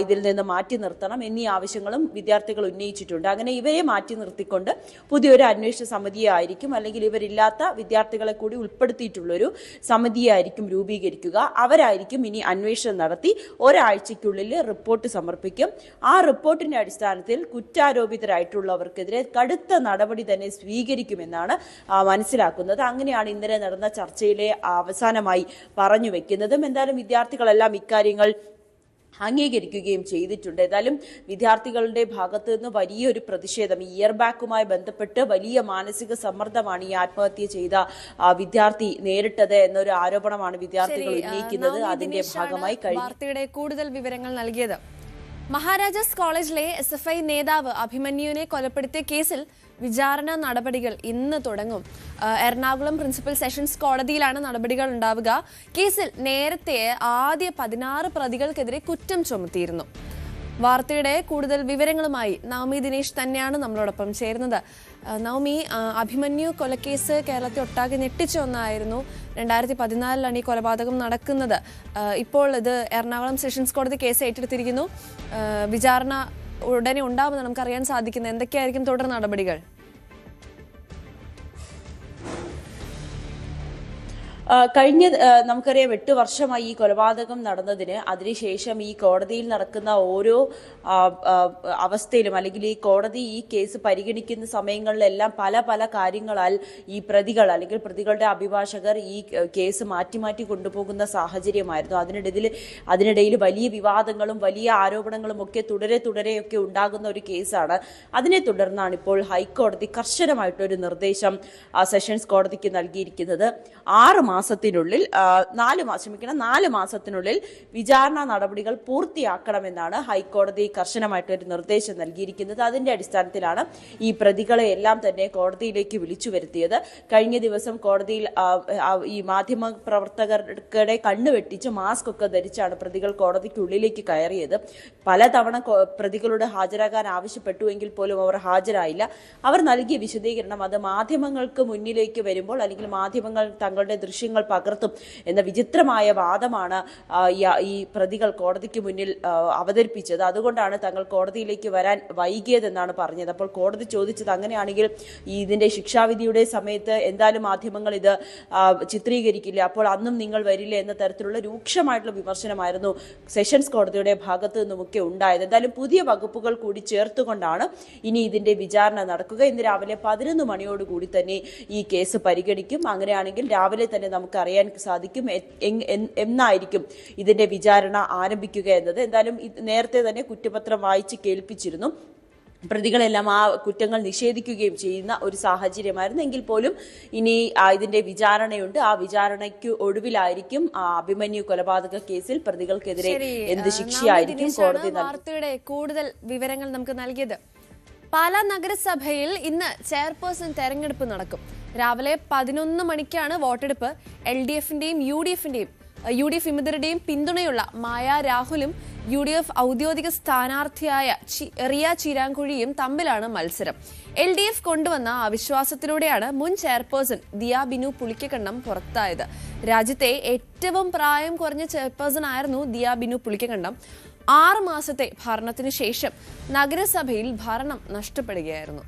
ഇതിൽ നിന്ന് മാറ്റി നിർത്തണം എന്നീ ആവശ്യങ്ങളും വിദ്യാർത്ഥികൾ ഉന്നയിച്ചിട്ടുണ്ട്. അങ്ങനെ ഇവരെ മാറ്റി നിർത്തിക്കൊണ്ട് പുതിയൊരു അന്വേഷണ സമിതിയായിരിക്കും, അല്ലെങ്കിൽ ഇവരില്ലാത്ത വിദ്യാർത്ഥികളെ കൂടി ഉൾപ്പെടുത്തിയിട്ടുള്ളൊരു സമിതിയായിരിക്കും രൂപീകരിക്കുക. അവരായിരിക്കും ഇനി അന്വേഷണം നടത്തി ഒരാഴ്ചയ്ക്കുള്ളിൽ റിപ്പോർട്ട് സമർപ്പിക്കും. ആ റിപ്പോർട്ടിന്റെ അടിസ്ഥാനത്തിൽ കുറ്റാരോപിതരായിട്ടുള്ളവർക്കെതിരെ കടുത്ത നടപടി തന്നെ സ്വീകരിക്കുമെന്നാണ് മനസ്സിലാക്കുന്നത്. അങ്ങനെയാണ് ഇന്നലെ നടന്ന ചർച്ചയിലെ അവസാനമായി പറഞ്ഞു വെക്കുന്നതും. എന്തായാലും വിദ്യാർത്ഥികളെല്ലാം ഇക്കാര്യങ്ങൾ അംഗീകരിക്കുകയും ചെയ്തിട്ടുണ്ട്. ഏതായാലും വിദ്യാർത്ഥികളുടെ ഭാഗത്തു നിന്ന് വലിയൊരു പ്രതിഷേധം, ഇയർ ബാഗുമായി ബന്ധപ്പെട്ട് വലിയ മാനസിക സമ്മർദ്ദമാണ് ഈ ആത്മഹത്യ ചെയ്ത വിദ്യാർത്ഥി നേരിട്ടത് എന്നൊരു ആരോപണമാണ് വിദ്യാർത്ഥികൾ ഉന്നയിക്കുന്നത്. അതിന്റെ ഭാഗമായി വാർത്തയുടെ കൂടുതൽ വിവരങ്ങൾ നൽകിയത്. മഹാരാജാസ് കോളേജിലെ SFI നേതാവ് അഭിമന്യുവിനെ കൊലപ്പെടുത്തിയ കേസിൽ വിചാരണ നടപടികൾ ഇന്ന് തുടങ്ങും. എറണാകുളം പ്രിൻസിപ്പൽ സെഷൻസ് കോടതിയിലാണ് നടപടികൾ ഉണ്ടാവുക. കേസിൽ നേരത്തെ ആദ്യ 16 പ്രതികൾക്കെതിരെ കുറ്റം ചുമത്തിയിരുന്നു. വാർത്തയുടെ കൂടുതൽ വിവരങ്ങളുമായി നവമി ദിനേശ് തന്നെയാണ് നമ്മളോടൊപ്പം ചേരുന്നത്. നവമി, അഭിമന്യു കൊലക്കേസ് കേരളത്തെ ഒട്ടാകെ ഞെട്ടിച്ച ഒന്നായിരുന്നു. 2014 ഈ കൊലപാതകം നടക്കുന്നത്. ഇപ്പോൾ ഇത് എറണാകുളം സെഷൻസ് കോടതി കേസ് ഏറ്റെടുത്തിരിക്കുന്നു. വിചാരണ ഉടനെ ഉണ്ടാവുമെന്ന് നമുക്കറിയാൻ സാധിക്കുന്നത്. എന്തൊക്കെയായിരിക്കും തുടർ നടപടികൾ? കഴിഞ്ഞ നമുക്കറിയാം 8 വർഷമായി ഈ കൊലപാതകം നടന്നതിന്. അതിനുശേഷം ഈ കോടതിയിൽ നടക്കുന്ന ഓരോ അവസ്ഥയിലും, അല്ലെങ്കിൽ ഈ കോടതി ഈ കേസ് പരിഗണിക്കുന്ന സമയങ്ങളിലെല്ലാം പല പല കാര്യങ്ങളാൽ ഈ പ്രതികൾ അല്ലെങ്കിൽ പ്രതികളുടെ അഭിഭാഷകർ ഈ കേസ് മാറ്റി മാറ്റി കൊണ്ടുപോകുന്ന സാഹചര്യമായിരുന്നു. അതിനിടയിൽ വലിയ വിവാദങ്ങളും വലിയ ആരോപണങ്ങളും ഒക്കെ തുടരെയൊക്കെ ഉണ്ടാകുന്ന ഒരു കേസാണ്. അതിനെ തുടർന്നാണ് ഇപ്പോൾ ഹൈക്കോടതി കർശനമായിട്ടൊരു നിർദ്ദേശം സെഷൻസ് കോടതിക്ക് നൽകിയിരിക്കുന്നത്. 4 മാസത്തിനുള്ളിൽ വിചാരണ നടപടികൾ പൂർത്തിയാക്കണമെന്നാണ് ഹൈക്കോടതി കർശനമായിട്ടൊരു നിർദ്ദേശം നൽകിയിരിക്കുന്നത്. അതിന്റെ അടിസ്ഥാനത്തിലാണ് ഈ പ്രതികളെ എല്ലാം തന്നെ കോടതിയിലേക്ക് വിളിച്ചു വരുത്തിയത്. കഴിഞ്ഞ ദിവസം കോടതിയിൽ ഈ മാധ്യമ പ്രവർത്തകരുടെ കണ്ണുവെട്ടിച്ച് മാസ്ക് ഒക്കെ ധരിച്ചാണ് പ്രതികൾ കോടതിക്കുള്ളിലേക്ക് കയറിയത്. പലതവണ പ്രതികളോട് ഹാജരാകാൻ ആവശ്യപ്പെട്ടു എങ്കിൽ പോലും അവർ ഹാജരായില്ല. അവർ നൽകിയ വിശദീകരണം അത് മാധ്യമങ്ങൾക്ക് മുന്നിലേക്ക് വരുമ്പോൾ, അല്ലെങ്കിൽ മാധ്യമങ്ങൾ തങ്ങളുടെ ദൃശ്യങ്ങൾ പകർത്തും എന്ന വിചിത്രമായ വാദമാണ് ഈ പ്രതികൾ കോടതിക്ക് മുന്നിൽ അവതരിപ്പിച്ചത്. അതുകൊണ്ടാണ് തങ്ങൾ കോടതിയിലേക്ക് വരാൻ വൈകിയതെന്നാണ് പറഞ്ഞത്. അപ്പോൾ കോടതി ചോദിച്ചത്, അങ്ങനെയാണെങ്കിൽ ഇതിന്റെ ശിക്ഷാവിധിയുടെ സമയത്ത് എന്തായാലും മാധ്യമങ്ങൾ ഇത് ചിത്രീകരിക്കില്ല, അപ്പോൾ അന്നും നിങ്ങൾ വരില്ല എന്ന തരത്തിലുള്ള രൂക്ഷമായിട്ടുള്ള വിമർശനമായിരുന്നു സെഷൻസ് കോടതിയുടെ ഭാഗത്തു നിന്നുമൊക്കെ ഉണ്ടായത്. എന്തായാലും പുതിയ വകുപ്പുകൾ കൂടി ചേർത്തുകൊണ്ടാണ് ഇനി ഇതിന്റെ വിചാരണ നടക്കുക. ഇന്ന് രാവിലെ 11 മണിയോടുകൂടി തന്നെ ഈ കേസ് പരിഗണിക്കും. അങ്ങനെയാണെങ്കിൽ രാവിലെ തന്നെ നമുക്ക് അറിയാൻ സാധിക്കും എന്നായിരിക്കും ഇതിന്റെ വിചാരണ ആരംഭിക്കുക എന്നത്. എന്തായാലും നേരത്തെ തന്നെ കുറ്റപത്രം വായിച്ച് കേൾപ്പിച്ചിരുന്നു. പ്രതികളെല്ലാം ആ കുറ്റങ്ങൾ നിഷേധിക്കുകയും ചെയ്യുന്ന ഒരു സാഹചര്യമായിരുന്നു. എങ്കിൽ പോലും ഇനി ഇതിന്റെ വിചാരണയുണ്ട്. ആ വിചാരണയ്ക്ക് ഒടുവിലായിരിക്കും അഭിമന്യു കൊലപാതക കേസിൽ പ്രതികൾക്കെതിരെ എന്ത് ശിക്ഷയായിരിക്കും കോടതി. വാർത്തയുടെ കൂടുതൽ വിവരങ്ങൾ നമുക്ക് നൽകിയത്. പാലാ നഗരസഭയിൽ ഇന്ന് ചെയർപേഴ്സൺ തെരഞ്ഞെടുപ്പ് നടക്കും. രാവിലെ 11 മണിക്കാണ് വോട്ടെടുപ്പ്. LDFന്റെയും UDF വിമതരുടെയും പിന്തുണയുള്ള മായ രാഹുലും UDF ഔദ്യോഗിക സ്ഥാനാർത്ഥിയായ റിയ ചീരാങ്കുഴിയും തമ്മിലാണ് മത്സരം. LDF കൊണ്ടുവന്ന അവിശ്വാസത്തിലൂടെയാണ് മുൻ ചെയർപേഴ്സൺ ദിയ ബിനു പുളിക്കക്കണ്ടം പുറത്തായത്. രാജ്യത്തെ ഏറ്റവും പ്രായം കുറഞ്ഞ ചെയർപേഴ്സൺ ആയിരുന്നു ദിയ ബിനു പുളിക്കക്കണ്ടം. 6 മാസത്തെ ഭരണത്തിനു ശേഷം നഗരസഭയിൽ ഭരണം നഷ്ടപ്പെടുകയായിരുന്നു.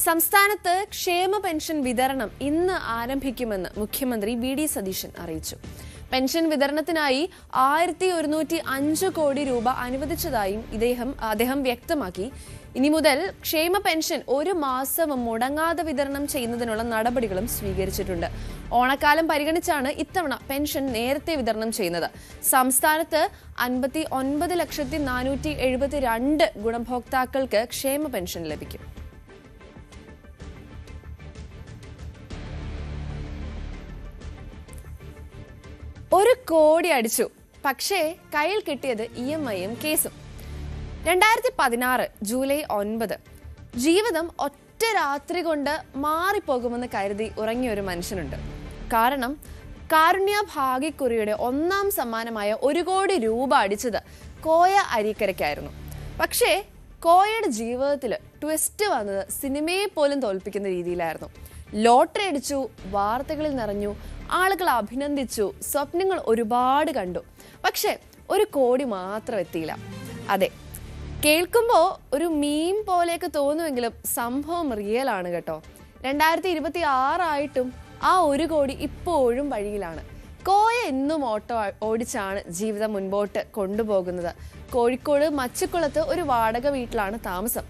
സംസ്ഥാനത്ത് ക്ഷേമ പെൻഷൻ വിതരണം ഇന്ന് ആരംഭിക്കുമെന്ന് മുഖ്യമന്ത്രി VD സതീശൻ അറിയിച്ചു. പെൻഷൻ വിതരണത്തിനായി 1105 കോടി രൂപ അനുവദിച്ചതായും അദ്ദേഹം വ്യക്തമാക്കി. ഇനി മുതൽ ക്ഷേമ പെൻഷൻ 1 മാസവും മുടങ്ങാതെ വിതരണം ചെയ്യുന്നതിനുള്ള നടപടികളും സ്വീകരിച്ചിട്ടുണ്ട്. ഓണക്കാലം പരിഗണിച്ചാണ് ഇത്തവണ പെൻഷൻ നേരത്തെ വിതരണം ചെയ്യുന്നത്. സംസ്ഥാനത്ത് 59,472 ഗുണഭോക്താക്കൾക്ക് ക്ഷേമ പെൻഷൻ ലഭിക്കും. ഒരു കോടി അടിച്ചു, പക്ഷേ കയ്യിൽ കിട്ടിയത് EMIയും കേസും. 2016 ജൂലൈ 9 ജീവിതം ഒറ്റ രാത്രി കൊണ്ട് മാറിപ്പോകുമെന്ന് കരുതി ഉറങ്ങിയ ഒരു മനുഷ്യനുണ്ട്. കാരണം കാരുണ്യ ഭാഗ്യക്കുറിയുടെ 1ാം സമ്മാനമായ 1 കോടി രൂപ അടിച്ചത് കോയ അരീക്കരയ്ക്കായിരുന്നു. പക്ഷേ കോയയുടെ ജീവിതത്തിൽ ട്വിസ്റ്റ് വന്നത് സിനിമയെ പോലും തോൽപ്പിക്കുന്ന രീതിയിലായിരുന്നു. ലോട്ടറി അടിച്ചു, വാർത്തകളിൽ നിറഞ്ഞു, ആളുകൾ അഭിനന്ദിച്ചു, സ്വപ്നങ്ങൾ ഒരുപാട് കണ്ടു. പക്ഷെ 1 കോടി മാത്രം എത്തിയില്ല. അതെ, കേൾക്കുമ്പോൾ ഒരു മീം പോലെയൊക്കെ തോന്നുമെങ്കിലും സംഭവം റിയൽ ആണ് കേട്ടോ. 2026 ആയിട്ടും ആ 1 കോടി ഇപ്പോഴും വഴിയിലാണ്. കോയ എന്നും ഓട്ടോ ഓടിച്ചാണ് ജീവിതം മുൻപോട്ട് കൊണ്ടുപോകുന്നത്. കോഴിക്കോട് മച്ചിക്കുളത്ത് ഒരു വാടക വീട്ടിലാണ് താമസം.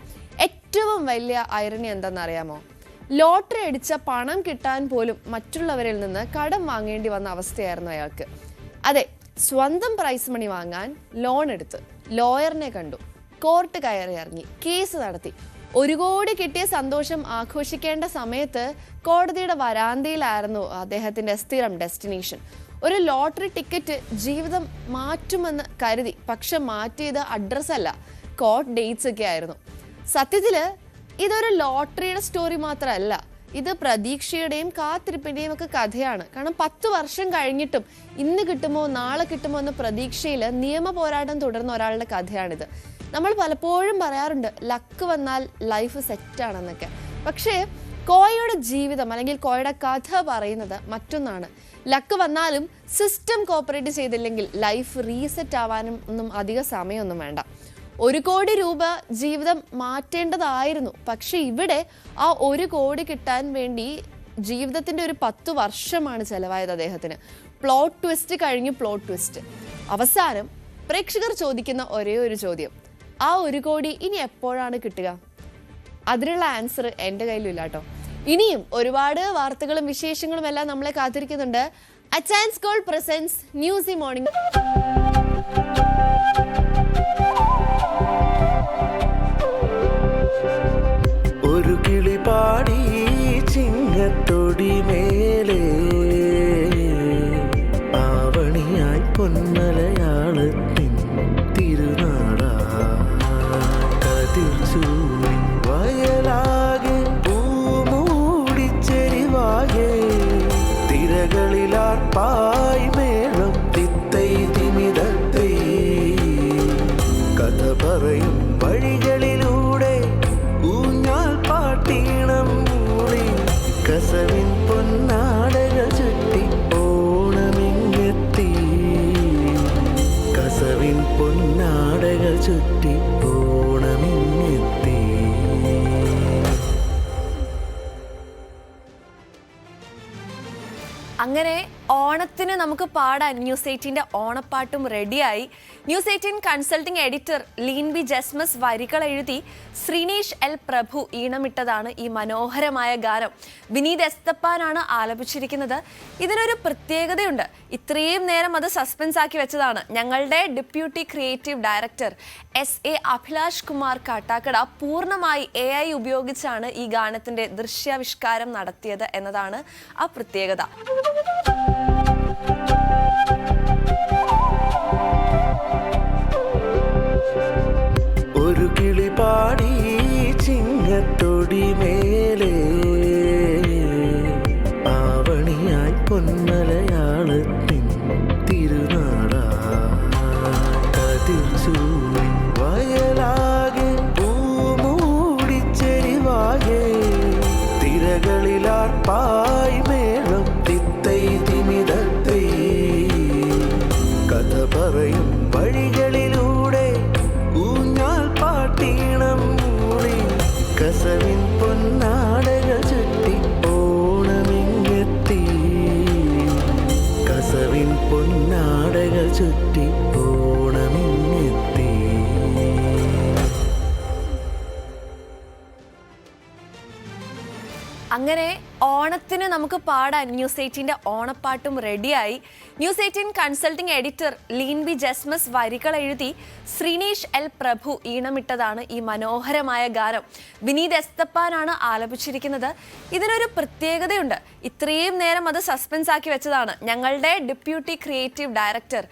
ഏറ്റവും വലിയ ഐറണി എന്താണെന്നറിയാമോ? ലോട്ടറി അടിച്ച പണം കിട്ടാൻ പോലും മറ്റുള്ളവരിൽ നിന്ന് കടം വാങ്ങേണ്ടി വന്ന അവസ്ഥയായിരുന്നു അയാൾക്ക്. അതെ, സ്വന്തം പ്രൈസ് മണി വാങ്ങാൻ ലോൺ എടുത്ത് ലോയറിനെ കണ്ടു, കോർട്ട് കയറി ഇറങ്ങി, കേസ് നടത്തി. 1 കോടി കിട്ടിയ സന്തോഷം ആഘോഷിക്കേണ്ട സമയത്ത് കോടതിയുടെ വരാന്തയിലായിരുന്നു അദ്ദേഹത്തിന്റെ സ്ഥിരം ഡെസ്റ്റിനേഷൻ. ഒരു ലോട്ടറി ടിക്കറ്റ് ജീവിതം മാറ്റുമെന്ന് കരുതി, പക്ഷെ മാറ്റിയത് അഡ്രസ്സല്ല, കോർട്ട് ഡേറ്റ്സ് ഒക്കെ ആയിരുന്നു. സത്യത്തില് ഇതൊരു ലോട്ടറിയുടെ സ്റ്റോറി മാത്രമല്ല, ഇത് പ്രതീക്ഷയുടെയും കാത്തിരിപ്പിന്റെയും ഒക്കെ കഥയാണ്. കാരണം 10 വർഷം കഴിഞ്ഞിട്ടും ഇന്ന് കിട്ടുമോ നാളെ കിട്ടുമോ എന്ന പ്രതീക്ഷയിൽ നിയമ പോരാട്ടം തുടർന്ന ഒരാളുടെ കഥയാണിത്. നമ്മൾ പലപ്പോഴും പറയാറുണ്ട് ലക്ക് വന്നാൽ ലൈഫ് സെറ്റാണെന്നൊക്കെ. പക്ഷേ കോയയുടെ ജീവിതം അല്ലെങ്കിൽ കോയയുടെ കഥ പറയുന്നത് മറ്റൊന്നാണ്. ലക്ക് വന്നാലും സിസ്റ്റം കോപ്പറേറ്റ് ചെയ്തില്ലെങ്കിൽ ലൈഫ് റീസെറ്റ് ആവാനും ഒന്നും അധിക സമയമൊന്നും വേണ്ട. 1 കോടി രൂപ ജീവിതം മാറ്റേണ്ടതായിരുന്നു. പക്ഷെ ഇവിടെ ആ 1 കോടി കിട്ടാൻ വേണ്ടി ജീവിതത്തിന്റെ ഒരു 10 വർഷമാണ് ചെലവായത് അദ്ദേഹത്തിന്. പ്ലോട്ട് ട്വിസ്റ്റ് കഴിഞ്ഞ് പ്ലോട്ട് ട്വിസ്റ്റ്. അവസാനം പ്രേക്ഷകർ ചോദിക്കുന്ന ഒരേ ഒരു ചോദ്യം, ആ 1 കോടി ഇനി എപ്പോഴാണ് കിട്ടുക? അതിനുള്ള ആൻസർ എൻ്റെ കയ്യിലില്ല കേട്ടോ. ഇനിയും ഒരുപാട് വാർത്തകളും വിശേഷങ്ങളും എല്ലാം നമ്മളെ കാത്തിരിക്കുന്നുണ്ട്. അച്ചാൻസ് ഗോൾഡ് പ്രസൻസ് ന്യൂസി മോർണിംഗ്. ഒരു കിളി പാടി ചിങ്ങത്തൊടി മേലെ ആവണിയായി പൊന്മലയാളത്തിൻ തിരുനാടാ കതിർച്ചൂടി വയലാകെ പൂമൂടിച്ചെരിവാകെ തിരകളിലാർപ്പായി മേളം തിത്തൈ തിമിതത്തൈ കഥ പറയും വഴികളിലൂടെ ഊഞ്ഞാൽ പാട്ടീണം മൂളി കസവിൻ പൊന്നാടകൾ ചുറ്റി ഓണമിങ്ങെത്തി കസവിൻ പൊന്നാടകൾ ചുറ്റി ഓണമിങ്ങെത്തി. അങ്ങനെ ഓണത്തിന് നമുക്ക് പാടാൻ ന്യൂസ് 18ന്റെ ഓണപ്പാട്ടും റെഡിയായി. News 18 consulting editor Leen B Jesmas വരികൾ എഴുതി ശ്രീനേഷ് എൽ പ്രഭു ഈണമിട്ടതാണ് ഈ മനോഹരമായ ഗാനം. വിനീത് എസ്തപ്പാനാണ് ആലപിച്ചിരിക്കുന്നത്. ഇതിനൊരു പ്രത്യേകതയുണ്ട്. ഇത്രയും നേരം അത് സസ്പെൻസ് ആക്കി വെച്ചതാണ് ഞങ്ങളുടെ deputy creative director SA Abhilash Kumar Kattakada. പൂർണ്ണമായി AI ഉപയോഗിച്ചാണ് ഈ ഗാനത്തിന്റെ ദൃശ്യാവിഷ്കാരം നടത്തിയത് എന്നതാണ് ആ പ്രത്യേകത. ഒരു കിളി പാടി ചിങ്ങത്തൊടി മേലെ ആവണിയായി പൊന്മലയാളത്തിൻ തിരുനാടാ കതിർച്ചൂടി വയലാകെ പൂമൂടിച്ചെരിവാകെ തിരകളിലാർപ്പായി മേളം തിത്തൈ തിമിതത്തൈ കഥ പറയും വഴികളിലൂടെ ഊഞ്ഞാൽ പാട്ടീണം മൂളി കസവിൻ പൊന്നാടകൾ ചുറ്റി ഓണമിങ്ങെത്തി കസവിൻ പൊന്നാടകൾ ചുറ്റി ഓണമിങ്ങെത്തി. അങ്ങനെ ഓണത്തിന് നമുക്ക് പാടാൻ ന്യൂസ് 18ന്റെ ഓണപ്പാട്ടും റെഡിയായി. News 18 consulting editor Leen B Jesmas വരികൾ എഴുതി ശ്രീനേഷ് എൽ പ്രഭു ഈണമിട്ടതാണ് ഈ മനോഹരമായ ഗാനം. വിനീത് എസ്തപ്പാനാണ് ആലപിച്ചിരിക്കുന്നത്. ഇതിനൊരു പ്രത്യേകതയുണ്ട്. ഇത്രയും നേരം അത് സസ്പെൻസ് ആക്കി വെച്ചതാണ് ഞങ്ങളുടെ deputy creative director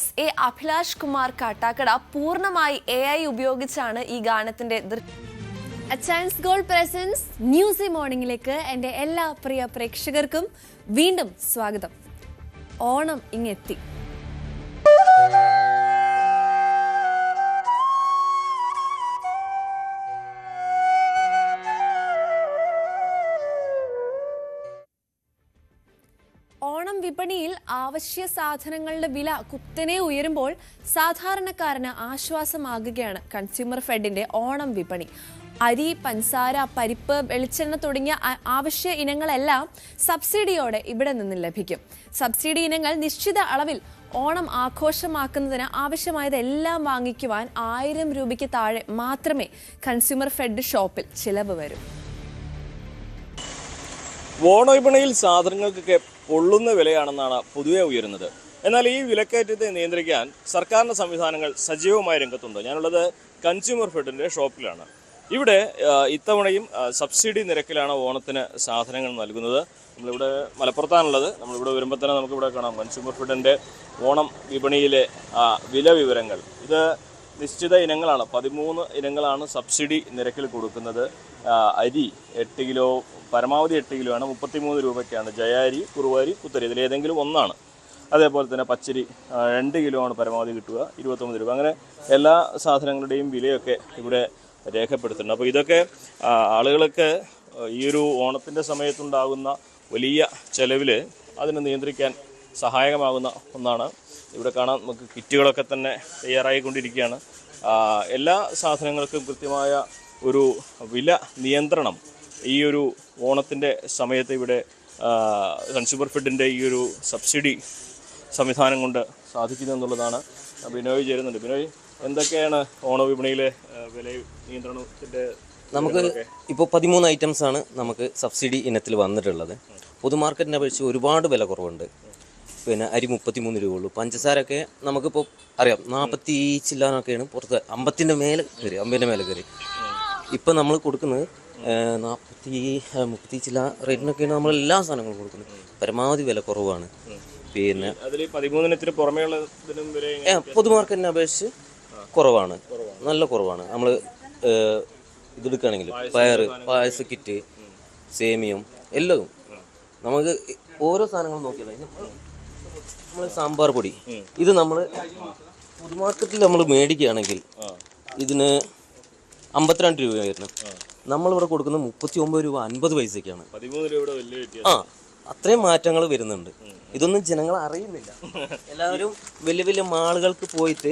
SA Abhilash Kumar Kattakada. പൂർണ്ണമായി AI ഉപയോഗിച്ചാണ് ഈ ഗാനത്തിന്റെ അച്ചാൻസ് ഗോൾഡ് പ്രസൻസ് ന്യൂസി മോർണിംഗിലേക്ക് എൻ്റെ എല്ലാ പ്രിയ പ്രേക്ഷകർക്കും വീണ്ടും സ്വാഗതം. ഓണം ഇങ്ങെത്തി. ഓണം വിപണിയിൽ അവശ്യ സാധനങ്ങളുടെ വില കുത്തനെ ഉയരുമ്പോൾ സാധാരണക്കാരന് ആശ്വാസമാകുകയാണ് കൺസ്യൂമർ ഫെഡിന്റെ ഓണം വിപണി. അരി, പഞ്ചസാര, പരിപ്പ്, വെളിച്ചെണ്ണ തുടങ്ങിയ ആവശ്യ ഇനങ്ങളെല്ലാം സബ്സിഡിയോടെ ഇവിടെ നിന്ന് ലഭിക്കും. സബ്സിഡി ഇനങ്ങൾ നിശ്ചിത അളവിൽ ഓണം ആഘോഷമാക്കുന്നതിന് ആവശ്യമായതെല്ലാം വാങ്ങിക്കുവാൻ 1000 രൂപയ്ക്ക് താഴെ മാത്രമേ കൺസ്യൂമർ ഫെഡ് ഷോപ്പിൽ ചിലവ് വരൂ. ഓണവിപണിയിൽ സാധനങ്ങൾക്കൊക്കെ പൊള്ളുന്ന വിലയാണെന്നാണ് പൊതുവെ ഉയരുന്നത്. എന്നാൽ ഈ വിലക്കയറ്റത്തെ നിയന്ത്രിക്കാൻ സർക്കാരിൻ്റെ സംവിധാനങ്ങൾ സജീവമായ രംഗത്തുണ്ട്. ഞാനുള്ളത് കൺസ്യൂമർ ഫെഡിൻ്റെ ഷോപ്പിലാണ്. ഇവിടെ ഇത്തവണയും സബ്സിഡി നിരക്കിലാണ് ഓണത്തിന് സാധനങ്ങൾ നൽകുന്നത്. നമ്മളിവിടെ മലപ്പുറത്താണുള്ളത്. നമ്മളിവിടെ വരുമ്പോൾ തന്നെ നമുക്കിവിടെ കാണാം കൺസ്യൂമർ ഫെഡിൻ്റെ ഓണം വിപണിയിലെ വില വിവരങ്ങൾ. ഇത് നിശ്ചിത ഇനങ്ങളാണ്, 13 ഇനങ്ങളാണ് സബ്സിഡി നിരക്കിൽ കൊടുക്കുന്നത്. അരി 8 കിലോ, പരമാവധി 8 കിലോ ആണ്, 33 രൂപയ്ക്കാണ്. ജയാരി, കുറുവാരി, കുത്തരി ഇതിലേതെങ്കിലും ഒന്നാണ്. അതേപോലെ തന്നെ പച്ചരി 2 കിലോ ആണ് പരമാവധി കിട്ടുക, 29 രൂപ. അങ്ങനെ എല്ലാ സാധനങ്ങളുടെയും വിലയൊക്കെ ഇവിടെ രേഖപ്പെടുത്തുന്നുണ്ട്. അപ്പോൾ ഇതൊക്കെ ആളുകൾക്ക് ഈ ഒരു ഓണത്തിൻ്റെ സമയത്തുണ്ടാകുന്ന വലിയ ചെലവിൽ അതിനെ നിയന്ത്രിക്കാൻ സഹായകമാകുന്ന ഒന്നാണ്. ഇവിടെ കാണാൻ നമുക്ക് കിറ്റുകളൊക്കെ തന്നെ തയ്യാറായിക്കൊണ്ടിരിക്കുകയാണ്. എല്ലാ സാധനങ്ങൾക്കും കൃത്യമായ ഒരു വില നിയന്ത്രണം ഈ ഒരു ഓണത്തിൻ്റെ സമയത്ത് ഇവിടെ കൺസ്യൂമർ ഫെഡിൻ്റെ ഈ ഒരു സബ്സിഡി സംവിധാനം കൊണ്ട് സാധിക്കുന്നു എന്നുള്ളതാണ്. ബിനോയ് ചേരുന്നുണ്ട്. ബിനോയ്, എന്തൊക്കെയാണ് ഓണവിപണിയിലെ വില നിയന്ത്രണത്തിൻ്റെ? നമുക്ക് ഇപ്പോൾ 13 ഐറ്റംസ് ആണ് നമുക്ക് സബ്സിഡി ഇനത്തിൽ വന്നിട്ടുള്ളത്. പൊതുമാർക്കറ്റിനെ അപേക്ഷിച്ച് ഒരുപാട് വില കുറവുണ്ട്. പിന്നെ അരി 33 രൂപ ഉള്ളൂ. പഞ്ചസാരൊക്കെ നമുക്കിപ്പോൾ അറിയാം 40 ചില്ലാനൊക്കെയാണ് പുറത്ത്, 50ൻ്റെ മേലെ കയറി. ഇപ്പം നമ്മൾ കൊടുക്കുന്നത് 30 ചില്ല റേറ്റിനൊക്കെയാണ് നമ്മൾ എല്ലാ സാധനങ്ങളും കൊടുക്കുന്നത്. പരമാവധി വില കുറവാണ്. പിന്നെ പൊതുമാർക്കറ്റിനെ അപേക്ഷിച്ച് കുറവാണ്, നല്ല കുറവാണ്. നമ്മൾ ഇതെടുക്കുകയാണെങ്കിൽ പയർ, പായസ കിറ്റ്, സേമിയം എല്ലാം നമുക്ക് ഓരോ സാധനങ്ങളും നോക്കിയാൽ നമ്മൾ സാമ്പാർ പൊടി ഇത് നമ്മൾ പൊതുമാർക്കറ്റിൽ നമ്മൾ മേടിക്കുകയാണെങ്കിൽ ഇതിന് 52 രൂപ വരുന്നത്. നമ്മളിവിടെ കൊടുക്കുന്നത് 39 രൂപ 50 പൈസയ്ക്കാണ്. അത്രയും മാറ്റങ്ങൾ വരുന്നുണ്ട്. ഇതൊന്നും ജനങ്ങൾ അറിയുന്നില്ല. എല്ലാവരും വലിയ വലിയ മാളുകൾക്ക് പോയിട്ട്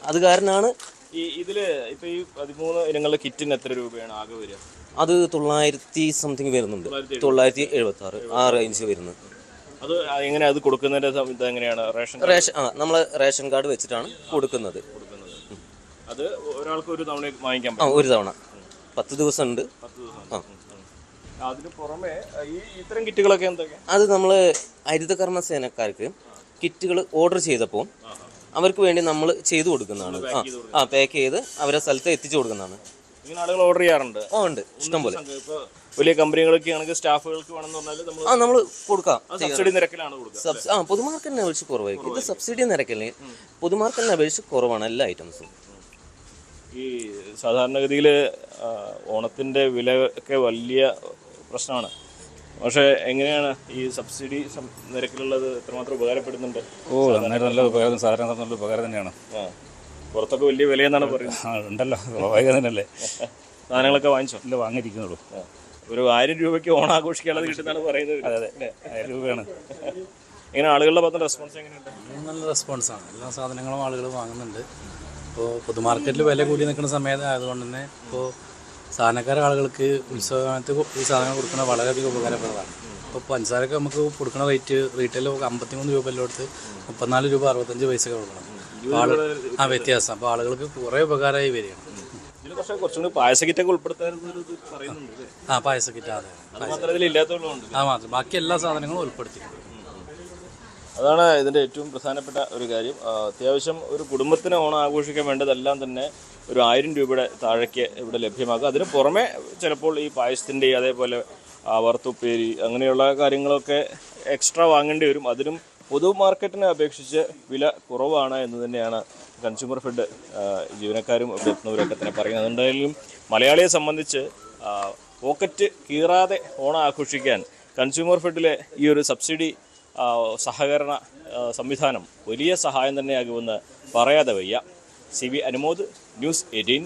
അത് കാരണമാണ്. ഇതില് ഇപ്പൊ ഈ 13 ഇനങ്ങളുടെ കിറ്റിന് എത്ര രൂപയാണ് ആകെ വരിക? അത് 900 സംതിങ് വരുന്നുണ്ട്. 976 6 ഇഞ്ച് വരുന്നത്. അത് എങ്ങനെ അത് കൊടുക്കുന്നതിന്റെ എങ്ങനെയാണ്? നമ്മൾ റേഷൻ കാർഡ് വെച്ചിട്ടാണ് കൊടുക്കുന്നത്. അത് ഒരാൾക്ക് ഒരു തവണ വാങ്ങിക്കാൻ ഒരു തവണ 10 ദിവസം ഉണ്ട്. അതിന് പുറമെ ഈ ഇത്തരം കിറ്റുകളൊക്കെ എന്തൊക്കെയാണ്? അത് നമ്മൾ ഹരിത കർമ്മസേനക്കാർക്ക് കിറ്റുകൾ ഓർഡർ ചെയ്തപ്പോൾ അവർക്ക് വേണ്ടി നമ്മൾ ചെയ്തു കൊടുക്കുന്നതാണ്. പാക്ക് ചെയ്ത് അവരെ സ്ഥലത്ത് എത്തിച്ചു കൊടുക്കുന്നതാണ്. ഇങ്ങനെ ആളുകൾ ഓർഡർ ചെയ്യാറുണ്ട്? ഉണ്ട്, ഇഷ്ടംപോലെ. വലിയ കമ്പനികളൊക്കെ ആണെങ്കിൽ സ്റ്റാഫുകൾക്ക് വേണമെന്ന് നമ്മൾ കൊടുക്കാം. സബ്സിഡി നിരക്കിലാണ് കൊടുക്കുക. പൊതുമാർക്കറ്റിനെ അപേക്ഷിച്ച് കുറവായിരിക്കും. ഇത് സബ്സിഡി നിരക്കല്ലേ, പൊതുമാർക്കറ്റിനെ അപേക്ഷിച്ച് കുറവാണ് എല്ലാ ഐറ്റംസും. ഈ സാധാരണഗതിയിൽ ഓണത്തിൻ്റെ വില ഒക്കെ വലിയ പ്രശ്നമാണ്. പക്ഷേ എങ്ങനെയാണ് ഈ സബ്സിഡി നിരക്കിലുള്ളത് എത്രമാത്രം ഉപകാരപ്പെടുന്നുണ്ട്? നല്ല ഉപകാരം, സാധാരണ നല്ല ഉപകാരം തന്നെയാണ്. പുറത്തൊക്കെ വലിയ വിലയെന്നാണ് പറയുന്നത്. ഉണ്ടല്ലോ, സ്വാഭാവികം തന്നെയല്ലേ. സാധനങ്ങളൊക്കെ വാങ്ങിച്ചോ? ഇല്ല, വാങ്ങിയിരിക്കുന്നുള്ളൂ. ഒരു 1000 രൂപയ്ക്ക് ഓണാഘോഷിക്കാനുള്ളത് കിട്ടുന്നതാണ് പറയുന്നത്. അതെ, 1000 രൂപയാണ്. ഇങ്ങനെ ആളുകളുടെ ഭാഗത്ത് റെസ്പോൺസ് എങ്ങനെയുണ്ട്? നല്ല റെസ്പോൺസാണ്. എല്ലാ സാധനങ്ങളും ആളുകൾ വാങ്ങുന്നുണ്ട്. ഇപ്പോൾ പൊതുമാർക്കറ്റിൽ വില കൂടി നിൽക്കുന്ന സമയത്ത് ആയതുകൊണ്ട് തന്നെ ഇപ്പോൾ സാധാരണക്കാരെ ആളുകൾക്ക് ഉത്സവകാലത്ത് ഈ സാധനങ്ങൾ കൊടുക്കുന്നത് വളരെയധികം ഉപകാരപ്രദമാണ്. ഇപ്പോൾ പഞ്ചസാരക്ക് നമുക്ക് കൊടുക്കുന്ന റേറ്റ് റീറ്റെയിൽ 53 രൂപ എല്ലായിടത്ത് 34 രൂപ 65 പൈസ കൊടുക്കണം. വ്യത്യാസം. അപ്പോൾ ആളുകൾക്ക് കുറേ ഉപകാരമായി വരികയാണ്. പായസ കിറ്റൊക്കെ ഉൾപ്പെടുത്താറുണ്ട്. പായസ കിറ്റ്, അതെ, മാത്രം. ബാക്കി എല്ലാ സാധനങ്ങളും ഉൾപ്പെടുത്തിയിട്ടുണ്ട്. അതാണ് ഇതിൻ്റെ ഏറ്റവും പ്രധാനപ്പെട്ട ഒരു കാര്യം. അത്യാവശ്യം ഒരു കുടുംബത്തിന് ഓണം ആഘോഷിക്കാൻ വേണ്ടതെല്ലാം തന്നെ ഒരു 1000 രൂപയുടെ താഴേക്ക് ഇവിടെ ലഭ്യമാകും. അതിന് പുറമെ ചിലപ്പോൾ ഈ പായസത്തിൻ്റെ അതേപോലെ വറുത്തുപ്പേരി അങ്ങനെയുള്ള കാര്യങ്ങളൊക്കെ എക്സ്ട്രാ വാങ്ങേണ്ടി വരും. അതിനും പൊതു മാർക്കറ്റിനെ അപേക്ഷിച്ച് വില കുറവാണ് എന്ന് തന്നെയാണ് കൺസ്യൂമർ ഫെഡ് ജീവനക്കാരും ഇവിടെ എത്തുന്നവരൊക്കെ തന്നെ പറയുന്നത്. എന്തായാലും മലയാളിയെ സംബന്ധിച്ച് പോക്കറ്റ് കീറാതെ ഓണം ആഘോഷിക്കാൻ കൺസ്യൂമർ ഫെഡിലെ ഈ ഒരു സബ്സിഡി സഹകരണ സംവിധാനം വലിയ സഹായം തന്നെയാകുമെന്ന് പറയാതെ വയ്യ. CB Anumod, news 18.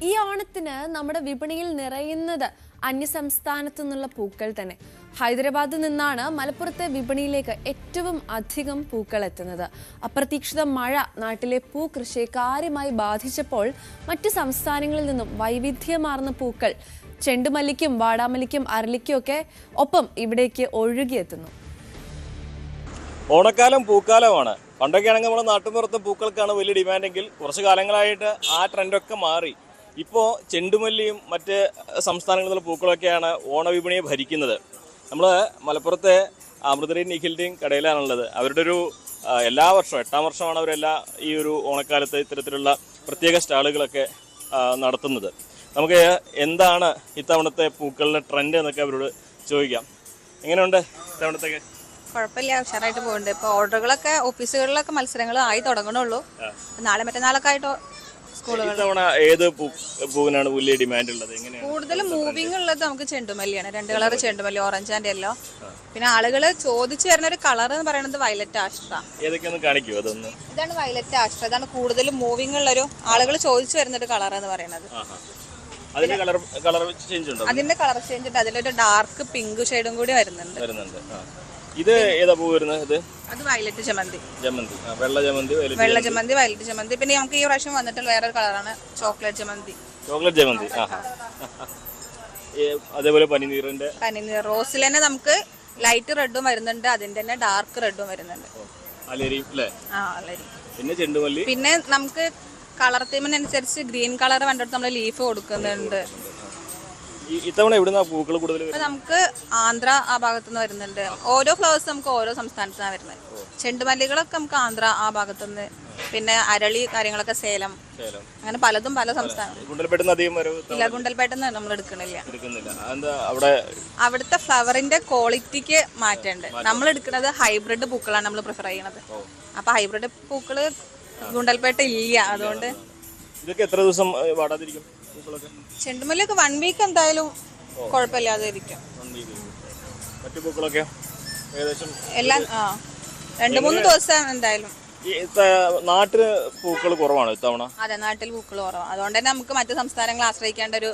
ഈ ഓണത്തിന് നമ്മുടെ വിപണിയിൽ നിറയുന്നത് അന്യസംസ്ഥാനത്തു നിന്നുള്ള പൂക്കൾ തന്നെ. ഹൈദരാബാദിൽ നിന്നാണ് മലപ്പുറത്തെ വിപണിയിലേക്ക് ഏറ്റവും അധികം പൂക്കൾ എത്തുന്നത്. അപ്രതീക്ഷിത മഴ നാട്ടിലെ പൂകൃഷിയെ കാര്യമായി ബാധിച്ചപ്പോൾ മറ്റു സംസ്ഥാനങ്ങളിൽ നിന്നും വൈവിധ്യമാർന്ന പൂക്കൾ ചെണ്ടുമല്ലിക്കും വാടാമല്ലിക്കും അരളിക്കും ഒക്കെ ഒപ്പം ഇവിടേക്ക് ഒഴുകിയെത്തുന്നു. ഓണക്കാലം പൂക്കാലമാണ്. പണ്ടൊക്കെയാണെങ്കിൽ നമ്മുടെ നാട്ടുപുറത്തെ പൂക്കൾക്കാണ് വലിയ ഡിമാൻഡെങ്കിൽ കുറച്ച് കാലങ്ങളായിട്ട് ആ ട്രെൻഡൊക്കെ മാറി. ഇപ്പോൾ ചെണ്ടുമല്ലിയും മറ്റ് സംസ്ഥാനങ്ങളിലുള്ള പൂക്കളൊക്കെയാണ് ഓണവിപണിയെ ഭരിക്കുന്നത്. നമ്മൾ മലപ്പുറത്തെ അമൃതയുടെയും നിഖിലിൻ്റെയും കടയിലാണുള്ളത്. അവരുടെ ഒരു എല്ലാ വർഷവും 8ാം വർഷമാണ് അവരെല്ലാ ഈ ഒരു ഓണക്കാലത്ത് ഇത്തരത്തിലുള്ള പ്രത്യേക സ്റ്റാളുകളൊക്കെ നടത്തുന്നത്. നമുക്ക് എന്താണ് ഇത്തവണത്തെ പൂക്കളുടെ ട്രെൻഡ് എന്നൊക്കെ അവരോട് ചോദിക്കാം. എങ്ങനെയുണ്ട് ഇത്തവണത്തേക്ക്? കുഴപ്പമില്ല, ഉഷാറായിട്ട് പോകുന്നുണ്ട്. ഇപ്പോൾ ഓർഡറുകളൊക്കെ ഓഫീസുകളിലൊക്കെ മത്സരങ്ങൾ ആയി തുടങ്ങണുള്ളൂ. നാളെ മറ്റന്നാളൊക്കെ ആയിട്ട് സ്കൂളുകൾ. ഇത്തവണ ഏത് പൂവിനാണ് വലിയ ഡിമാൻഡ് ഉള്ളത്? കൂടുതലും മൂവിങ് ഉള്ളത് നമുക്ക് ചെണ്ടുമല്ലിയാണ്. 2 കളർ ചെണ്ടുമല്ലി, ഓറഞ്ച് ആൻഡ് യെല്ലോ. പിന്നെ ആളുകൾ ചോദിച്ചു വരുന്ന ഒരു കളർ എന്ന് പറയുന്നത് വയലറ്റ് ആഷ്ട്ര. ഏതൊക്കെയൊന്ന് കാണിക്കൂ അതൊന്ന്. ഇതാണ് വയലറ്റ് ആഷ്ട്ര. ഇതാണ് കൂടുതലും മൂവിങ് ഉള്ളൊരു ആളുകൾ ചോദിച്ചു വരുന്നൊരു കളർ എന്ന് പറയുന്നത്. അതിന്റെ കളർ ചേഞ്ച് ഉണ്ടോ? അതിന്റെ കളർ ചേഞ്ച് ഉണ്ട്. അതിലൊരു ഡാർക്ക് പിങ്ക് ഷെയ്ഡും കൂടി വരുന്നുണ്ട്. ഇത് ഏതാ പൂ വരുന്നത്? അത് വയലറ്റ് ജമന്തി. വെള്ള ജമന്തി, വയലറ്റ് ജമന്തി. പിന്നെ നമുക്ക് ഈ പ്രാവശ്യം വന്നിട്ടുള്ള വേറൊരു കളറാണ് ചോക്ലേറ്റ് ജമന്തി. അതേപോലെ പനിനീറിന്റെ പനിനീർ. റോസിൽ തന്നെ നമുക്ക് ലൈറ്റ് റെഡും വരുന്നുണ്ട്, അതിന്റെ തന്നെ ഡാർക്ക് റെഡും വരുന്നുണ്ട്. പിന്നെ ചെണ്ടുമല്ലി. പിന്നെ നമുക്ക് കളർ തീമിനനുസരിച്ച് ഗ്രീൻ കളർ വേണ്ടിട്ട് നമ്മൾ ലീഫ് കൊടുക്കുന്നുണ്ട്. ഇത്തവണ എവിടുന്ന പൂക്കൾ കൂടുതൽ? നമുക്ക് ആന്ധ്ര ആ ഭാഗത്തുനിന്ന് വരുന്നുണ്ട്. ഓരോ ഫ്ലവേഴ്സ് നമുക്ക് ഓരോ സംസ്ഥാനത്താണ് വരുന്നത്. ചെണ്ടുമല്ലികളൊക്കെ നമുക്ക് ആന്ധ്ര ആ ഭാഗത്തുനിന്ന്, പിന്നെ അരളി കാര്യങ്ങളൊക്കെ സേലം, അങ്ങനെ പലതും പല സംസ്ഥാനം. ഇല്ല, ഗുണ്ടൽപേട്ടെന്ന് നമ്മൾ എടുക്കണില്ല. അവിടുത്തെ ഫ്ലവറിന്റെ ക്വാളിറ്റിക്ക് മാറ്റമുണ്ട്. നമ്മൾ എടുക്കുന്നത് ഹൈബ്രിഡ് പൂക്കളാണ് നമ്മൾ പ്രിഫർ ചെയ്യണത്. അപ്പൊ ഹൈബ്രിഡ് പൂക്കള് ഗുണ്ടൽപേട്ട ഇല്ല. അതുകൊണ്ട് ഇതൊക്കെ എത്ര ദിവസം വാടാതിരിക്കും? ചെണ്ടുമല്ലിയൊക്കെ 1 വീക്ക് എന്തായാലും കുഴപ്പമില്ലാതെ ഇരിക്കും. എല്ലാം 2-3 ദിവസം എന്തായാലും. നാട്ടില് പൂക്കൾ കുറവാണ് ഇത്തവണ. അതെ, നാട്ടിൽ പൂക്കൾ കുറവാണ്. അതുകൊണ്ട് തന്നെ നമുക്ക് മറ്റു സംസ്ഥാനങ്ങളെ ആശ്രയിക്കേണ്ട ഒരു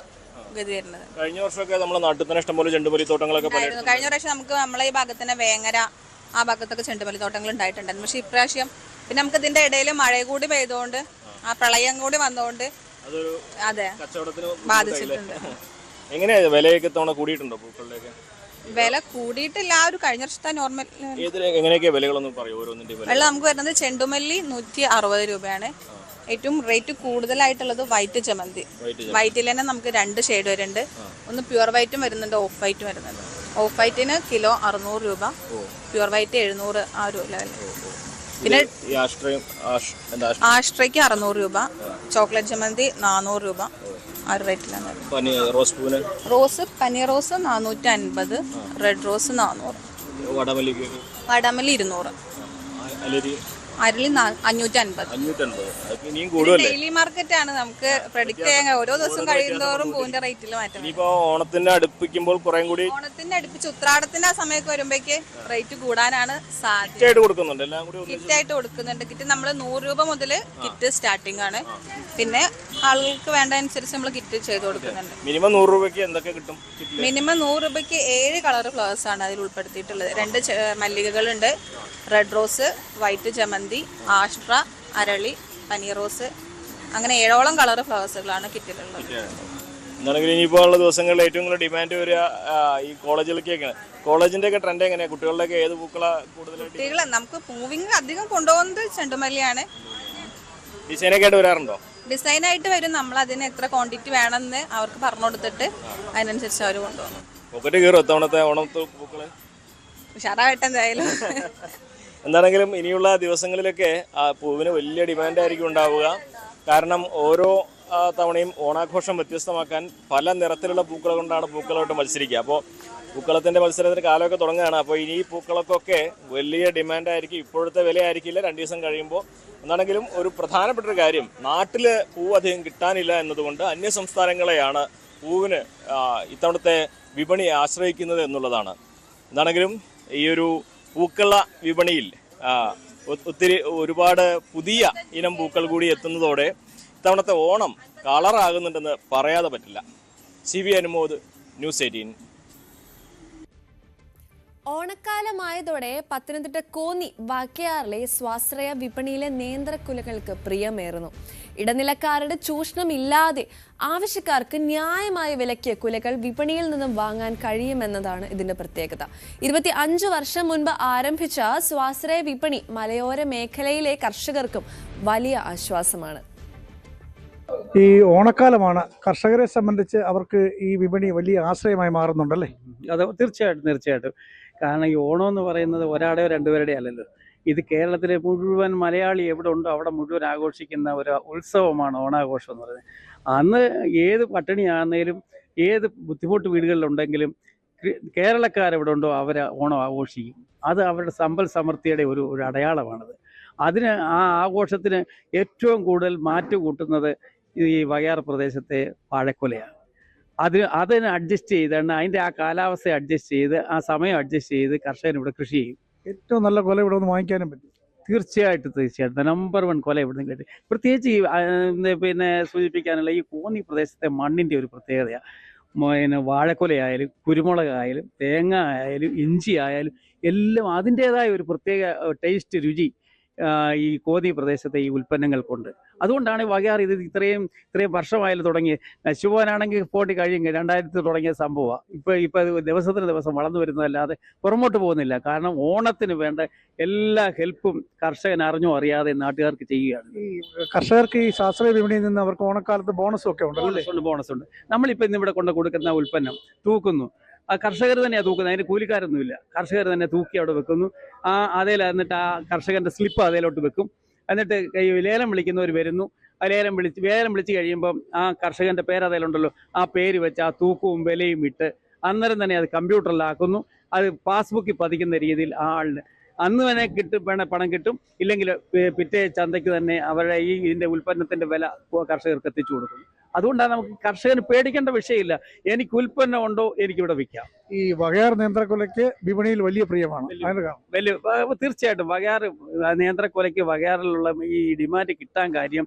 ഗതി വരുന്നത്. കഴിഞ്ഞ വർഷമൊക്കെ നമ്മുടെ നാട്ടിൽ തന്നെ ഇഷ്ടംപോലെ ചെണ്ടുമല്ലി തോട്ടങ്ങളൊക്കെ. കഴിഞ്ഞ പ്രാവശ്യം നമുക്ക് നമ്മളെ ഈ ഭാഗത്ത് തന്നെ വേങ്ങര ആ ഭാഗത്തൊക്കെ ചെണ്ടുമല്ലി തോട്ടങ്ങൾ ഉണ്ടായിട്ടുണ്ടായിരുന്നു. പക്ഷെ ഇപ്രാവശ്യം പിന്നെ നമുക്ക് ഇതിന്റെ ഇടയിൽ മഴ കൂടി പെയ്തുകൊണ്ട് ആ പ്രളയം കൂടി വന്നുകൊണ്ട് അതെ ബാധിച്ചിട്ടുണ്ട്. എങ്ങനെയാ വിലയൊക്കെ തവണ കൂടിയിട്ടുണ്ടോ പൂക്കളുടെയൊക്കെ? വില കൂടിയിട്ടില്ല. ആ ഒരു കഴിഞ്ഞ വർഷത്തെ നോർമൽ. എങ്ങനെയൊക്കെ വിലകളൊന്നും പറയൂ ഓരോന്നിന്റെ വില? നമുക്ക് വരുന്നത് ചെണ്ടുമല്ലി 160 രൂപയാണ്. ഏറ്റവും റേറ്റ് കൂടുതലായിട്ടുള്ളത് വൈറ്റ് ജമന്തി. വൈറ്റിൽ തന്നെ നമുക്ക് 2 ഷെയ്ഡ് വരുന്നുണ്ട്. ഒന്ന് പ്യുവർ വൈറ്റും വരുന്നുണ്ട്, ഓഫ് വൈറ്റും വരുന്നുണ്ട്. ഓഫ് വൈറ്റിന് കിലോ 600 രൂപ, പ്യുവർ വൈറ്റ് 700 ആ ഒരു ലെവൽ. പിന്നെ ആഷ്ട്രയ്ക്ക് 600 രൂപ, ചോക്ലേറ്റ് ജമന്തി 400 രൂപ ആ ഒരു റേറ്റിലാണ്. Rose paneer rose 450, red rose 400, വാടാമല്ലി 200, അരളി 550. ഡെയിലി മാർക്കറ്റ് ആണ്. നമുക്ക് പ്രഡിക്ട് ചെയ്യാൻ ഓരോ ദിവസം കഴിയുന്നതോറും പൂവിന്റെ റേറ്റിൽ മാറ്റം. ഓണത്തിന്റെ അടുപ്പിക്കുമ്പോൾ ഓണത്തിന്റെ അടുപ്പിച്ച് ഉത്രാടത്തിന്റെ ആ സമയമൊക്കെ വരുമ്പോഴേക്ക് റേറ്റ് കൂടാനാണ് സാധ്യത. കിറ്റ് ആയിട്ട് കൊടുക്കുന്നുണ്ട്. കിറ്റ് നമ്മൾ 100 രൂപ മുതൽ കിറ്റ് സ്റ്റാർട്ടിംഗ് ആണ്. പിന്നെ ആളുകൾക്ക് വേണ്ട അനുസരിച്ച് നമ്മൾ കിറ്റ് ചെയ്ത് കൊടുക്കുന്നുണ്ട്. മിനിമം 100 രൂപയ്ക്ക് എന്തൊക്കെ കിട്ടും? മിനിമം 100 രൂപയ്ക്ക് 7 കളർ ഫ്ലവേഴ്സ് ആണ് അതിൽ ഉൾപ്പെടുത്തിയിട്ടുള്ളത്. 2 മല്ലികകളുണ്ട്, റെഡ് റോസ്, വൈറ്റ് ജമന്തി, ആഷ്ട്ര, അരളി, പനീർ റോസ്, അങ്ങനെ 7ഓളം കളർ ഫ്ലവേഴ്സുകളാണ് കിറ്റിലുള്ളത്. എന്നാണെങ്കിൽ ഇനിയിപ്പോൾ ഉള്ള ദിവസങ്ങളിൽ ഏറ്റവും കൂടുതൽ ഡിമാൻഡ് വരിക ഈ കോളേജിലേക്കൊക്കെയാണ്. കോളേജിന്റെ ഒക്കെ ട്രെൻഡ് എങ്ങനെയാണ്? കുട്ടികളുടെയൊക്കെ ഏത് പൂക്കളാ കൂടുതലായിട്ട്? കുട്ടികളെ നമുക്ക് മൂവിങ് അധികം കൊണ്ടുപോകുന്നത് ചെണ്ടുമല്ലിയാണ്. ഡിസൈനൊക്കെ ആയിട്ട് വരാറുണ്ടോ? ഡിസൈനായിട്ട് വരും. നമ്മൾ അതിന് എത്ര ക്വാണ്ടിറ്റി വേണമെന്ന് അവർക്ക് പറഞ്ഞു കൊടുത്തിട്ട് അതിനനുസരിച്ച് അവർ കൊണ്ടുപോകും. പോക്കറ്റ് കയറും ഇത്തവണത്തെ ഓണത്തെ പൂക്കള്? ഉഷാറാവട്ടെ എന്തായാലും. എന്താണെങ്കിലും ഇനിയുള്ള ദിവസങ്ങളിലൊക്കെ ആ പൂവിന് വലിയ ഡിമാൻഡായിരിക്കും ഉണ്ടാവുക. കാരണം ഓരോ തവണയും ഓണാഘോഷം വ്യത്യസ്തമാക്കാൻ പല നിറത്തിലുള്ള പൂക്കൾ കൊണ്ടാണ് പൂക്കളോട്ട് മത്സരിക്കുക. അപ്പോൾ പൂക്കളത്തിൻ്റെ മത്സരത്തിന് കാലമൊക്കെ തുടങ്ങുകയാണ്. അപ്പോൾ ഇനി ഈ പൂക്കളൊക്കെ വലിയ ഡിമാൻഡായിരിക്കും. ഇപ്പോഴത്തെ വിലയായിരിക്കില്ല 2 ദിവസം കഴിയുമ്പോൾ. എന്നാണെങ്കിലും ഒരു പ്രധാനപ്പെട്ട ഒരു കാര്യം, നാട്ടിൽ പൂവ് അധികം കിട്ടാനില്ല എന്നതുകൊണ്ട് അന്യ സംസ്ഥാനങ്ങളെയാണ് പൂവിന് ഇത്തവണത്തെ വിപണി ആശ്രയിക്കുന്നത് എന്നുള്ളതാണ്. എന്താണെങ്കിലും ഈ ഒരു പൂക്കള വിപണിയിൽ ഒരുപാട് പുതിയ ഇനം പൂക്കൾ കൂടി എത്തുന്നതോടെ ഇത്തവണത്തെ ഓണം കളറാകുന്നുണ്ടെന്ന് പറയാതെ പറ്റില്ല. CV Anumod, news 18. ഓണക്കാലമായതോടെ പത്തനംതിട്ട കോന്നി വാക്കയാറിലെ സ്വാശ്രയ വിപണിയിലെ നേന്ത്രക്കുലകൾക്ക് പ്രിയമേറുന്നു. ഇടനിലക്കാരുടെ ചൂഷണമില്ലാതെ ആവശ്യക്കാർക്ക് ന്യായമായ വിലയ്ക്ക് കുലകൾ വിപണിയിൽ നിന്നും വാങ്ങാൻ കഴിയുമെന്നതാണ് ഇതിന്റെ പ്രത്യേകത. 25 വർഷം മുൻപ് ആരംഭിച്ച സ്വാശ്രയ വിപണി മലയോര മേഖലയിലെ കർഷകർക്കും വലിയ ആശ്വാസമാണ്. ഈ ഓണക്കാലമാണ്, കർഷകരെ സംബന്ധിച്ച് അവർക്ക് ഈ വിപണി വലിയ ആശ്രയമായി മാറുന്നുണ്ടല്ലേ? അത് തീർച്ചയായിട്ടും. കാരണം ഈ ഓണം എന്ന് പറയുന്നത് ഒരാടെയോ രണ്ടുപേരുടെയോ അല്ലല്ലോ. ഇത് കേരളത്തിലെ മുഴുവൻ മലയാളി എവിടെ ഉണ്ടോ അവിടെ മുഴുവൻ ആഘോഷിക്കുന്ന ഒരു ഉത്സവമാണ് ഓണാഘോഷം എന്ന് പറയുന്നത്. അന്ന് ഏത് പട്ടിണിയാണെങ്കിലും ഏത് ബുദ്ധിമുട്ട് വീടുകളിലുണ്ടെങ്കിലും കേരളക്കാരെവിടെ ഉണ്ടോ അവർ ഓണം ആഘോഷിക്കും. അത് അവരുടെ സമ്പൽ സമൃദ്ധിയുടെ ഒരു അടയാളമാണത്. അതിന് ആ ആഘോഷത്തിന് ഏറ്റവും കൂടുതൽ മാറ്റ് കൂട്ടുന്നത് ഈ വകയാർ പ്രദേശത്തെ വാഴക്കുലയാണ്. അതിന് അഡ്ജസ്റ്റ് ചെയ്താണ്, അതിൻ്റെ ആ കാലാവസ്ഥയെ അഡ്ജസ്റ്റ് ചെയ്ത് ആ സമയം അഡ്ജസ്റ്റ് ചെയ്ത് കർഷകൻ ഇവിടെ കൃഷി ചെയ്യും. ഏറ്റവും നല്ല കൊല ഇവിടെ ഒന്ന് വാങ്ങിക്കാനും പറ്റും. തീർച്ചയായിട്ടും നമ്പർ 1 കൊല ഇവിടെ നിന്ന് കിട്ടി. പ്രത്യേകിച്ച് പിന്നെ സൂചിപ്പിക്കാനുള്ള ഈ കോന്നി പ്രദേശത്തെ മണ്ണിൻ്റെ ഒരു പ്രത്യേകതയാണ്. പിന്നെ വാഴക്കൊലയായാലും കുരുമുളകായാലും തേങ്ങ ആയാലും ഇഞ്ചി ആയാലും എല്ലാം അതിൻ്റേതായ ഒരു പ്രത്യേക ടേസ്റ്റ്, രുചി ഈ കോന്നി പ്രദേശത്തെ ഈ ഉൽപ്പന്നങ്ങൾക്കുണ്ട്. അതുകൊണ്ടാണ് വകയാർ ഇത് ഇത്രയും വർഷമായാലും തുടങ്ങി. നശിച്ചുപോകാനാണെങ്കിൽ പോട്ടി കഴിയും 2000 തുടങ്ങിയ സംഭവമാണ്. ഇപ്പോൾ ദിവസത്തിന് ദിവസം വളർന്നു വരുന്നതല്ലാതെ പുറമോട്ട് പോകുന്നില്ല. കാരണം ഓണത്തിന് വേണ്ട എല്ലാ ഹെൽപ്പും കർഷകൻ അറിഞ്ഞോ അറിയാതെ നാട്ടുകാർക്ക് ചെയ്യുകയാണ്. ഈ കർഷകർക്ക് ഈ ശാസ്ത്രീയ വിപണിയിൽ നിന്ന് അവർക്ക് ഓണക്കാലത്ത് ബോണസും ഒക്കെ ഉണ്ടല്ലേ? ബോണസ് ഉണ്ട്. നമ്മളിപ്പോൾ ഇന്നിവിടെ കൊണ്ട് കൊടുക്കുന്ന ഉൽപ്പന്നം തൂക്കുന്നു, ആ കർഷകർ തന്നെയാണ് തൂക്കുന്നത്. അതിന് കൂലിക്കാരൊന്നുമില്ല. കർഷകർ തന്നെ തൂക്കി അവിടെ വെക്കുന്നു. എന്നിട്ട് ആ കർഷകന്റെ സ്ലിപ്പ് അതിലോട്ട് വെക്കും. എന്നിട്ട് ലേലം വിളിക്കുന്നവർ വരുന്നു. ആ ലേലം വിളിച്ച് കഴിയുമ്പം ആ കർഷകന്റെ പേര് അതിലുണ്ടല്ലോ, ആ പേര് വെച്ച് ആ തൂക്കവും വിലയും ഇട്ട് അന്നേരം തന്നെ അത് കമ്പ്യൂട്ടറിലാക്കുന്നു. അത് പാസ്ബുക്കിൽ പതിക്കുന്ന രീതിയിൽ ആ ആളിന് അന്ന് തന്നെ പണം കിട്ടും. ഇല്ലെങ്കിൽ പിറ്റേ ചന്തയ്ക്ക് തന്നെ അവരുടെ ഇതിന്റെ ഉൽപ്പന്നത്തിന്റെ വില കർഷകർക്ക് എത്തിച്ചു കൊടുക്കുന്നു. അതുകൊണ്ടാണ് നമുക്ക് കർഷകന് പേടിക്കേണ്ട വിഷയമില്ല. എനിക്ക് ഉൽപ്പന്നം ഉണ്ടോ എനിക്കിവിടെ വിൽക്കാം. ഈ വകയാർ നേന്ത്രക്കൊലയ്ക്ക് വിപണിയിൽ വലിയ പ്രിയമാണ്. തീർച്ചയായിട്ടും വകയാർ നേന്ത്രക്കൊലയ്ക്ക് വകയാറിലുള്ള ഈ ഡിമാൻഡ് കിട്ടാൻ കാര്യം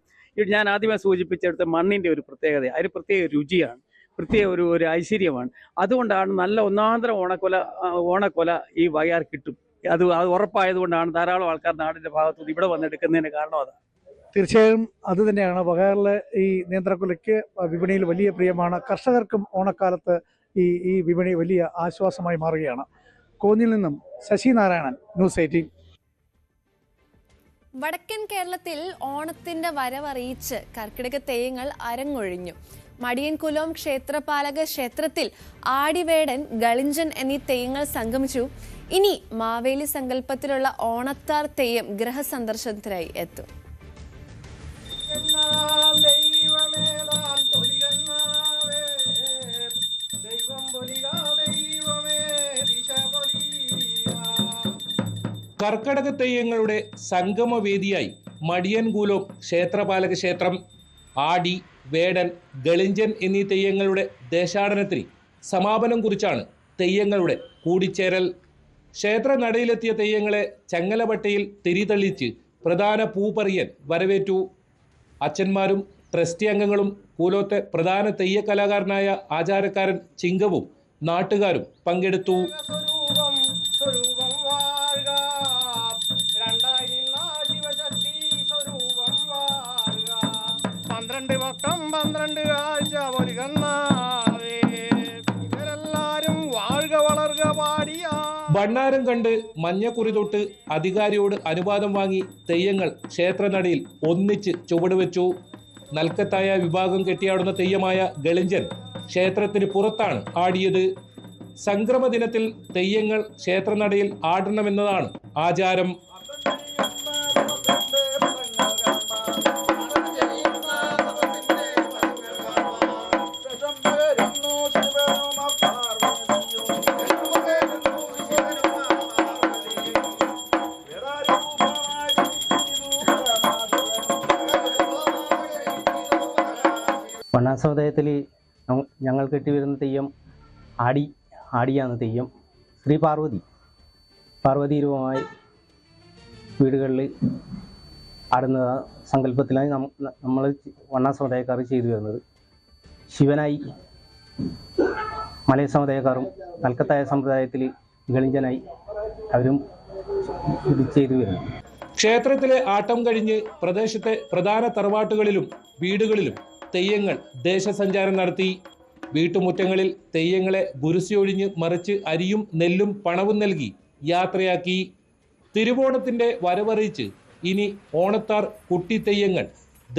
ഞാൻ ആദ്യമേ സൂചിപ്പിച്ചെടുത്ത മണ്ണിന്റെ ഒരു പ്രത്യേകത, അതിന് പ്രത്യേക രുചിയാണ്, പ്രത്യേക ഒരു ഐശ്വര്യമാണ്. അതുകൊണ്ടാണ് നല്ല ഒന്നാന്തരം ഓണക്കൊല ഈ വകയാർ കിട്ടും. അത് ഉറപ്പായതുകൊണ്ടാണ് ധാരാളം ആൾക്കാർ നാടിന്റെ ഭാഗത്തുനിന്ന് ഇവിടെ വന്നെടുക്കുന്നതിന് കാരണം അതാണ്. തീർച്ചയായും അത് തന്നെയാണ്. വകയാറിലെ ഈ നേന്ത്രക്കൊലയ്ക്ക് വിപണിയിൽ വലിയ പ്രിയമാണ്. കർഷകർക്കും ഓണക്കാലത്ത് ഈ വിപണി വലിയ ആശ്വാസമായി മാറുകയാണ്. കോന്നിയിൽ നിന്നും ശശി നാരായണൻ, ന്യൂസ് 18. വടക്കൻ കേരളത്തിൽ ഓണത്തിന്റെ വരവറിയിച്ച് കർക്കിടക തെയ്യങ്ങൾ അരങ്ങൊഴിഞ്ഞു. മടിയൻകുലോം ക്ഷേത്രപാലക ക്ഷേത്രത്തിൽ ആടിവേടൻ, ഗളിഞ്ചൻ എന്നീ തെയ്യങ്ങൾ സംഗമിച്ചു. ഇനി മാവേലി സങ്കല്പത്തിലുള്ള ഓണത്താർ തെയ്യം ഗൃഹസന്ദർശനത്തിനായി എത്തും. കർക്കടക തെയ്യങ്ങളുടെ സംഗമവേദിയായി മടിയൻകുലോം ക്ഷേത്രപാലക ക്ഷേത്രം. ആടി, വേടൻ, ഗളിഞ്ചൻ എന്നീ തെയ്യങ്ങളുടെ ദേശാടനത്തിന് സമാപനം കുറിച്ചാണ് തെയ്യങ്ങളുടെ കൂടിച്ചേരൽ. ക്ഷേത്ര നടയിലെത്തിയ തെയ്യങ്ങളെ ചങ്ങലവട്ടയിൽ തിരിതള്ളിച്ച് പ്രധാന പൂപ്പറിയൻ വരവേറ്റു. അച്ഛന്മാരും ട്രസ്റ്റി അംഗങ്ങളും കൂലോത്തെ പ്രധാന തെയ്യ കലാകാരനായ ആചാരക്കാരൻ ചിങ്കവും നാട്ടുകാരും പങ്കെടുത്തു. ഭണ്ണാരം കണ്ട് മഞ്ഞക്കുറി തൊട്ട് അധികാരിയോട് അനുവാദം വാങ്ങി തെയ്യങ്ങൾ ക്ഷേത്രനടയിൽ ഒന്നിച്ച് ചുവടുവെച്ചു. നൽക്കത്തായ വിഭാഗം കെട്ടിയാടുന്ന തെയ്യമായ ഗളിഞ്ചൻ ക്ഷേത്രത്തിന് പുറത്താണ് ആടിയത്. സംക്രമ ദിനത്തിൽ തെയ്യങ്ങൾ ക്ഷേത്രനടയിൽ ആടണമെന്നതാണ് ആചാരം. വണ്ണാസമുദായത്തിൽ ഞങ്ങൾ കെട്ടിവരുന്ന തെയ്യം ആടിയാണ് തെയ്യം. ശ്രീ പാർവതി രൂപമായി വീടുകളിൽ ആടുന്ന സങ്കല്പത്തിലാണ് നമ്മൾ വണ്ണ സമുദായക്കാർ ചെയ്തു വരുന്നത്. ശിവനായി മലയ സമുദായക്കാരും കൽക്കത്തായ സമുദായത്തിൽ ഗളിഞ്ചനായി അവരും ഇത് ചെയ്തു വരുന്നു. ക്ഷേത്രത്തിലെ ആട്ടം കഴിഞ്ഞ് പ്രദേശത്തെ പ്രധാന തറവാട്ടുകളിലും വീടുകളിലും തെയ്യങ്ങൾ ദേശസഞ്ചാരം നടത്തി. വീട്ടുമുറ്റങ്ങളിൽ തെയ്യങ്ങളെ ഗുരുസിയൊഴിഞ്ഞ് മറിച്ച് അരിയും നെല്ലും പണവും നൽകി യാത്രയാക്കി. തിരുവോണത്തിന്റെ വരവറിയിച്ച് ഇനി ഓണത്താർ കുട്ടിത്തെയ്യങ്ങൾ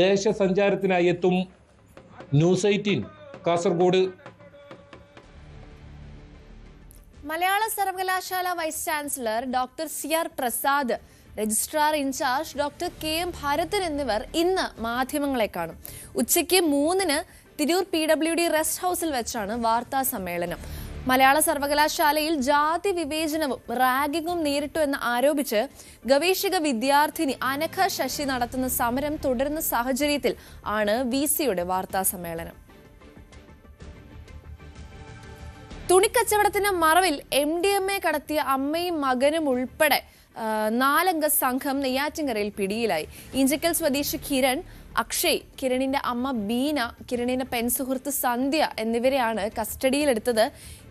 ദേശസഞ്ചാരത്തിനായി എത്തും. News 18 Kasaragod. Malayala Sarvakalasala vice chancellor doctor CR Prasad, registrar incharge doctor KM Bharathan എന്നിവർ ഇന്ന് മാധ്യമങ്ങളെ കാണും. ഉച്ചയ്ക്ക് 3-ന് തിരൂർ PWD റെസ്റ്റ് ഹൌസിൽ വെച്ചാണ് വാർത്താ സമ്മേളനം. മലയാള സർവകലാശാലയിൽ ജാതി വിവേചനവും റാഗിങ്ങും നേരിട്ടു എന്ന് ആരോപിച്ച് ഗവേഷക വിദ്യാർത്ഥിനി അനഘ ശശി നടത്തുന്ന സമരം തുടരുന്ന സാഹചര്യത്തിൽ ആണ് VCയുടെ വാർത്താ സമ്മേളനം. തുണിക്കച്ചവടത്തിന്റെ മറവിൽ MDMA കടത്തിയ അമ്മയും മകനും ഉൾപ്പെടെ 4-അംഗ സംഘം നെയ്യാറ്റിൻകരയിൽ പിടിയിലായി. ഇഞ്ചക്കൽ സ്വദേശി കിരൺ, അക്ഷയ്, കിരണിന്റെ അമ്മ ബീന, കിരണിന്റെ പെൺസുഹൃത്ത് സന്ധ്യ എന്നിവരെയാണ് കസ്റ്റഡിയിലെടുത്തത്.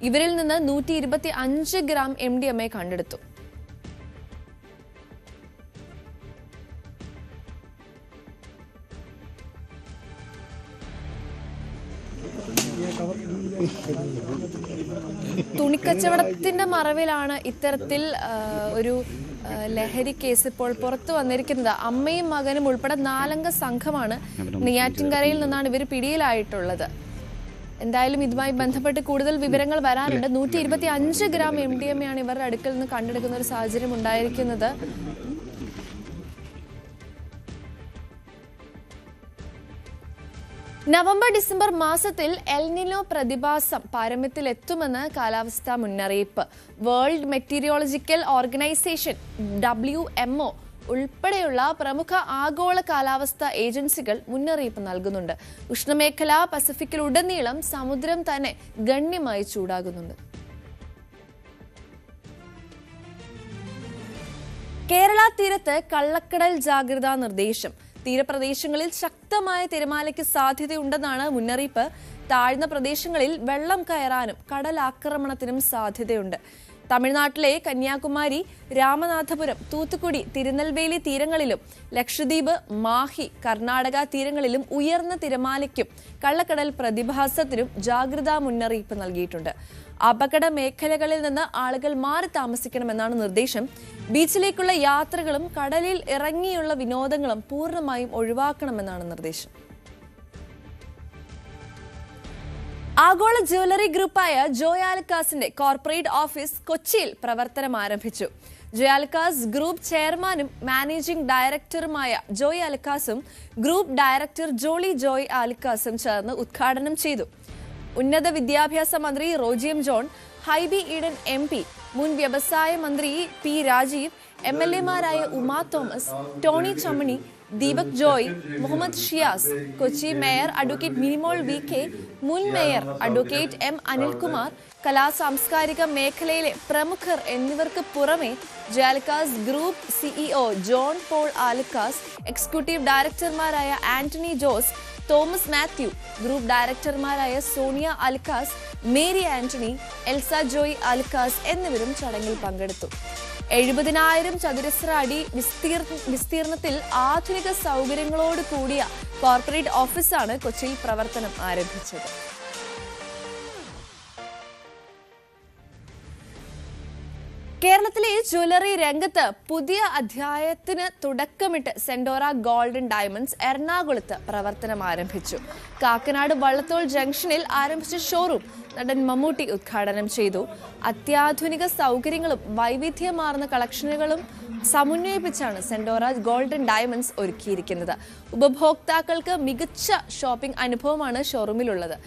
ഇവരിൽ നിന്ന് 125 ഗ്രാം MDMA കണ്ടെടുത്തു. തുണിക്കച്ചവടത്തിന്റെ മറവിലാണ് ഇത്തരത്തിൽ ഒരു ലഹരി കേസ് ഇപ്പോൾ പുറത്തു വന്നിരിക്കുന്നത്. അമ്മയും മകനും ഉൾപ്പെടെ 4-അംഗ സംഘമാണ്. നെയ്യാറ്റിൻകരയിൽ നിന്നാണ് ഇവർ പിടിയിലായിട്ടുള്ളത്. എന്തായാലും ഇതുമായി ബന്ധപ്പെട്ട് കൂടുതൽ വിവരങ്ങൾ വരാനുണ്ട്. 125 ഗ്രാം MDMA ആണ് ഇവരുടെ അടുക്കൽ നിന്ന് കണ്ടെടുക്കുന്ന ഒരു സാഹചര്യം ഉണ്ടായിരിക്കുന്നത്. നവംബർ-ഡിസംബർ മാസത്തിൽ എൽനിനോ പ്രതിഭാസം പാരമ്യത്തിലെത്തുമെന്ന് കാലാവസ്ഥാ മുന്നറിയിപ്പ്. വേൾഡ് മെറ്റീരിയോളജിക്കൽ ഓർഗനൈസേഷൻ WMO ഉൾപ്പെടെയുള്ള പ്രമുഖ ആഗോള കാലാവസ്ഥാ ഏജൻസികൾ മുന്നറിയിപ്പ് നൽകുന്നുണ്ട്. ഉഷ്ണമേഖല പസഫിക്കിലുടനീളം സമുദ്രം തന്നെ ഗണ്യമായി ചൂടാകുന്നുണ്ട്. കേരള തീരത്ത് കള്ളക്കടൽ ജാഗ്രതാ നിർദ്ദേശം. തീരപ്രദേശങ്ങളിൽ ശക്തമായ തിരമാലയ്ക്ക് സാധ്യതയുണ്ടെന്നാണ് മുന്നറിയിപ്പ്. താഴ്ന്ന പ്രദേശങ്ങളിൽ വെള്ളം കയറാനും കടലാക്രമണത്തിനും സാധ്യതയുണ്ട്. തമിഴ്നാട്ടിലെ കന്യാകുമാരി, രാമനാഥപുരം, തൂത്തുക്കുടി, തിരുനെൽവേലി തീരങ്ങളിലും ലക്ഷദ്വീപ്, മാഹി, കർണാടക തീരങ്ങളിലും ഉയർന്ന തിരമാലയ്ക്കും കള്ളക്കടൽ പ്രതിഭാസത്തിനും ജാഗ്രതാ മുന്നറിയിപ്പ് നൽകിയിട്ടുണ്ട്. അപകട മേഖലകളിൽ നിന്ന് ആളുകൾ മാറി താമസിക്കണമെന്നാണ് നിർദ്ദേശം. ബീച്ചിലേക്കുള്ള യാത്രകളും കടലിൽ ഇറങ്ങിയുള്ള വിനോദങ്ങളും പൂർണ്ണമായും ഒഴിവാക്കണമെന്നാണ് നിർദ്ദേശം. ആഗോള ജ്വല്ലറി ഗ്രൂപ്പായ ജോയ് ആലുക്കാസിന്റെ കോർപ്പറേറ്റ് ഓഫീസ് കൊച്ചിയിൽ പ്രവർത്തനം ആരംഭിച്ചു. ജോയ് ആലുക്കാസ് ഗ്രൂപ്പ് ചെയർമാനും മാനേജിംഗ് ഡയറക്ടറുമായ ജോയ് ആലുക്കാസും ഗ്രൂപ്പ് ഡയറക്ടർ ജോളി ജോയ് ആലുക്കാസും ചേർന്ന് ഉദ്ഘാടനം ചെയ്തു. ഉന്നത വിദ്യാഭ്യാസ മന്ത്രി റോജി എം ജോൺ, ഹൈബി ഈഡൻ MP, മുൻ വ്യവസായ മന്ത്രി P രാജീവ്, MLA-മാരായ Uma Thomas, Tony Chammany, Deepak Joy, Muhammad Shiyas, Kochi mayor advocate Minimol VK, മുൻ മേയർ അഡ്വക്കേറ്റ് M അനിൽകുമാർ, കലാസാംസ്കാരിക മേഖലയിലെ പ്രമുഖർ എന്നിവർക്ക് പുറമെ Joy Alukkas group CEO John Paul Alukkas, executive ഡയറക്ടർമാരായ ആന്റണി ജോസ്, തോമസ് മാത്യു, ഗ്രൂപ്പ് ഡയറക്ടർമാരായ സോണിയ ആലുക്കാസ്, മേരി ആന്റണി, എൽസ ജോയ് ആലുക്കാസ് എന്നിവരും ചടങ്ങിൽ പങ്കെടുത്തു. 70,000 ചതുരശ്ര അടി വിസ്തീർണത്തിൽ ആധുനിക സൗകര്യങ്ങളോട് കൂടിയ കോർപ്പറേറ്റ് ഓഫീസാണ് കൊച്ചിയിൽ പ്രവർത്തനം ആരംഭിച്ചത്. കേരളത്തിലെ ജ്വല്ലറി രംഗത്ത് പുതിയ അധ്യായത്തിന് തുടക്കമിട്ട് സെന്റോറ ഗോൾഡൻ ഡയമണ്ട്സ് എറണാകുളത്ത് പ്രവർത്തനം ആരംഭിച്ചു. കാക്കനാട് വള്ളത്തോൾ ജംഗ്ഷനിൽ ആരംഭിച്ച ഷോറൂം നടൻ മമ്മൂട്ടി ഉദ്ഘാടനം ചെയ്തു. അത്യാധുനിക സൗകര്യങ്ങളും വൈവിധ്യമാർന്ന കളക്ഷനുകളും സമന്വയിപ്പിച്ചാണ് സെന്റോറ ഗോൾഡൻ ഡയമണ്ട്സ് ഒരുക്കിയിരിക്കുന്നത്. ഉപഭോക്താക്കൾക്ക് മികച്ച ഷോപ്പിംഗ് അനുഭവമാണ് ഷോറൂമിലുള്ളത്.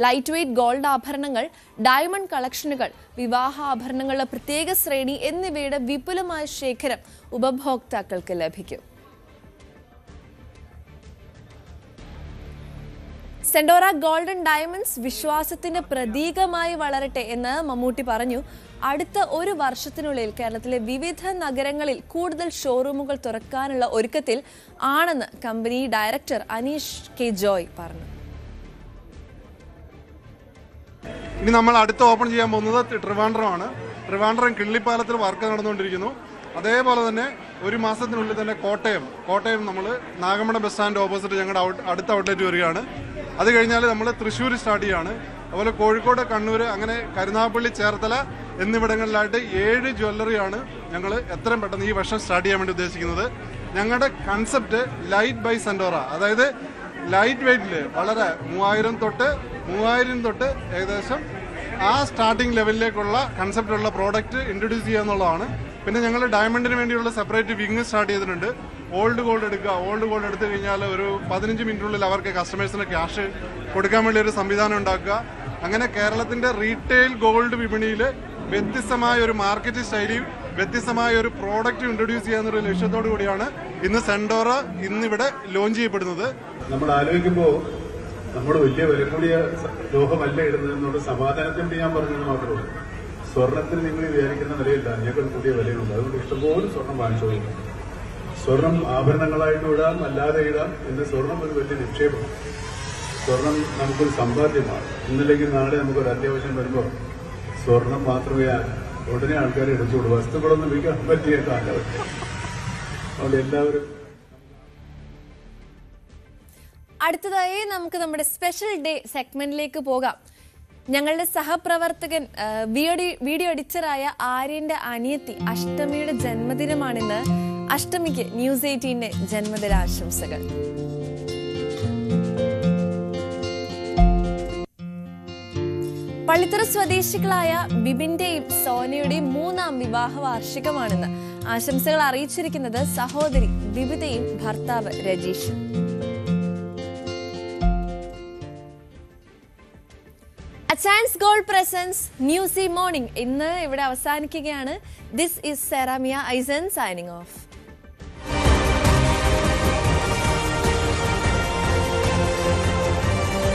ലൈറ്റ് വെയ്റ്റ് ഗോൾഡ് ആഭരണങ്ങൾ, ഡയമണ്ട് കളക്ഷനുകൾ, വിവാഹ ആഭരണങ്ങളുടെ പ്രത്യേക ശ്രേണി എന്നിവയുടെ വിപുലമായ ശേഖരം ഉപഭോക്താക്കൾക്ക് ലഭിക്കും. സെൻഡോറ ഗോൾഡൻ ഡയമണ്ട്സ് വിശ്വാസത്തിന്റെ പ്രതീകമായി വളരട്ടെ എന്ന് മമ്മൂട്ടി പറഞ്ഞു. അടുത്ത ഒരു വർഷത്തിനുള്ളിൽ കേരളത്തിലെ വിവിധ നഗരങ്ങളിൽ കൂടുതൽ ഷോറൂമുകൾ തുറക്കാനുള്ള ഒരുക്കത്തിൽ ആണെന്ന് company director Aneesh K Joy പറഞ്ഞു. ഇനി നമ്മൾ അടുത്ത് ഓപ്പൺ ചെയ്യാൻ പോകുന്നത് ട്രിവാൻഡ്രമാണ്. ട്രിവാൻഡ്രം കിള്ളിപ്പാലത്തിൽ വർക്ക് നടന്നുകൊണ്ടിരിക്കുന്നു. അതേപോലെ തന്നെ ഒരു മാസത്തിനുള്ളിൽ തന്നെ കോട്ടയം നമ്മൾ നാഗമണ ബസ് സ്റ്റാൻഡ് ഓപ്പോസിറ്റ് ഞങ്ങളുടെ അടുത്ത ഔട്ട്ലെറ്റ് വരികയാണ്. അത് കഴിഞ്ഞാൽ നമ്മൾ തൃശ്ശൂർ സ്റ്റാർട്ട് ചെയ്യുകയാണ്. അതുപോലെ കോഴിക്കോട്, കണ്ണൂർ, അങ്ങനെ കരുനാഗപ്പള്ളി, ചേർത്തല എന്നിവിടങ്ങളിലായിട്ട് 7 ജ്വല്ലറിയാണ് ഞങ്ങൾ എത്രയും പെട്ടെന്ന് ഈ വർഷം സ്റ്റാർട്ട് ചെയ്യാൻ വേണ്ടി ഉദ്ദേശിക്കുന്നത്. ഞങ്ങളുടെ കൺസെപ്റ്റ് ലൈറ്റ് ബൈ സെൻഡോറ, അതായത് ലൈറ്റ് വെയ്റ്റിൽ വളരെ 3000 തൊട്ട് ഏകദേശം ആ സ്റ്റാർട്ടിംഗ് ലെവലിലേക്കുള്ള കൺസെപ്റ്റുള്ള പ്രോഡക്റ്റ് ഇൻട്രൊഡ്യൂസ് ചെയ്യുക എന്നുള്ളതാണ്. പിന്നെ ഞങ്ങൾ ഡയമണ്ടിന് വേണ്ടിയുള്ള സെപ്പറേറ്റ് വിങ് സ്റ്റാർട്ട് ചെയ്തിട്ടുണ്ട്. ഓൾഡ് ഗോൾഡ് എടുത്തു കഴിഞ്ഞാൽ ഒരു 15 മിനിറ്റിനുള്ളിൽ അവർക്ക് കസ്റ്റമേഴ്സിന് ക്യാഷ് കൊടുക്കാൻ വേണ്ടി ഒരു സംവിധാനം ഉണ്ടാക്കുക. അങ്ങനെ കേരളത്തിന്റെ റീറ്റെയിൽ ഗോൾഡ് വിപണിയിൽ വ്യത്യസ്തമായ ഒരു മാർക്കറ്റ് സ്റ്റൈലിൽ വ്യത്യസ്തമായ ഒരു പ്രോഡക്റ്റ് ഇൻട്രൊഡ്യൂസ് ചെയ്യാന്നൊരു ലക്ഷ്യത്തോടു കൂടിയാണ് ഇന്ന് സെൻഡോറ ഇന്നിവിടെ ലോഞ്ച് ചെയ്യപ്പെടുന്നത്. നമ്മൾ ആലോചിക്കുമ്പോൾ നമ്മൾ വലിയ വില കൂടിയ ലോഹമല്ല ഇടുന്നതെന്നുള്ള സമാധാനത്തിന് ഞാൻ പറഞ്ഞത് മാത്രമേ ഉള്ളൂ. സ്വർണത്തിന് നിങ്ങൾ വിചാരിക്കുന്ന വിലയില്ല, ഞങ്ങൾക്ക് പുതിയ വിലയുണ്ട്. അതുകൊണ്ട് ഇഷ്ടംപോലെ സ്വർണം വാങ്ങിച്ചോളൂ. സ്വർണം ആഭരണങ്ങളായിട്ട് ഇടാം, അല്ലാതെ ഇടാം. എന്ന് സ്വർണം ഒരു വലിയ നിക്ഷേപം. സ്വർണം നമുക്കൊരു സമ്പാദ്യമാണ്. ഇന്നല്ലെങ്കിൽ നാളെ നമുക്കൊരു അത്യാവശ്യം വരുമ്പോൾ സ്വർണം മാത്രമേ ഉടനെ ആൾക്കാരെ എടുത്തുള്ളൂ. വസ്തുക്കളൊന്നും വിൽക്കാൻ പറ്റിയ കാലഘട്ടം. അതുകൊണ്ട് എല്ലാവരും. അടുത്തതായി നമുക്ക് നമ്മുടെ സ്പെഷ്യൽ ഡേ സെഗ്മെന്റിലേക്ക് പോകാം. ഞങ്ങളുടെ സഹപ്രവർത്തകൻ വീഡിയോ എഡിറ്ററായ ആര്യന്റെ അനിയത്തി അഷ്ടമിയുടെ ജന്മദിനമാണിന്ന്. അഷ്ടമിക്ക് ന്യൂസ് 18ന്റെ ജന്മദിനാശംസകൾ. പള്ളിത്തറ സ്വദേശികളായ ബിബിന്റെയും സോനയുടെയും 3ാം വിവാഹ വാർഷികമാണെന്ന് ആശംസകൾ അറിയിച്ചിരിക്കുന്നത് സഹോദരി ബിബിതയും ഭർത്താവ് രജീഷും. Achans gold presents news morning ഇന്ന് ഇവിടെ അവസാനിക്കുകയാണ്. ദിസ് ഈസ് സെറാമിയ ഐസൻ സൈനിങ് ഓഫ്.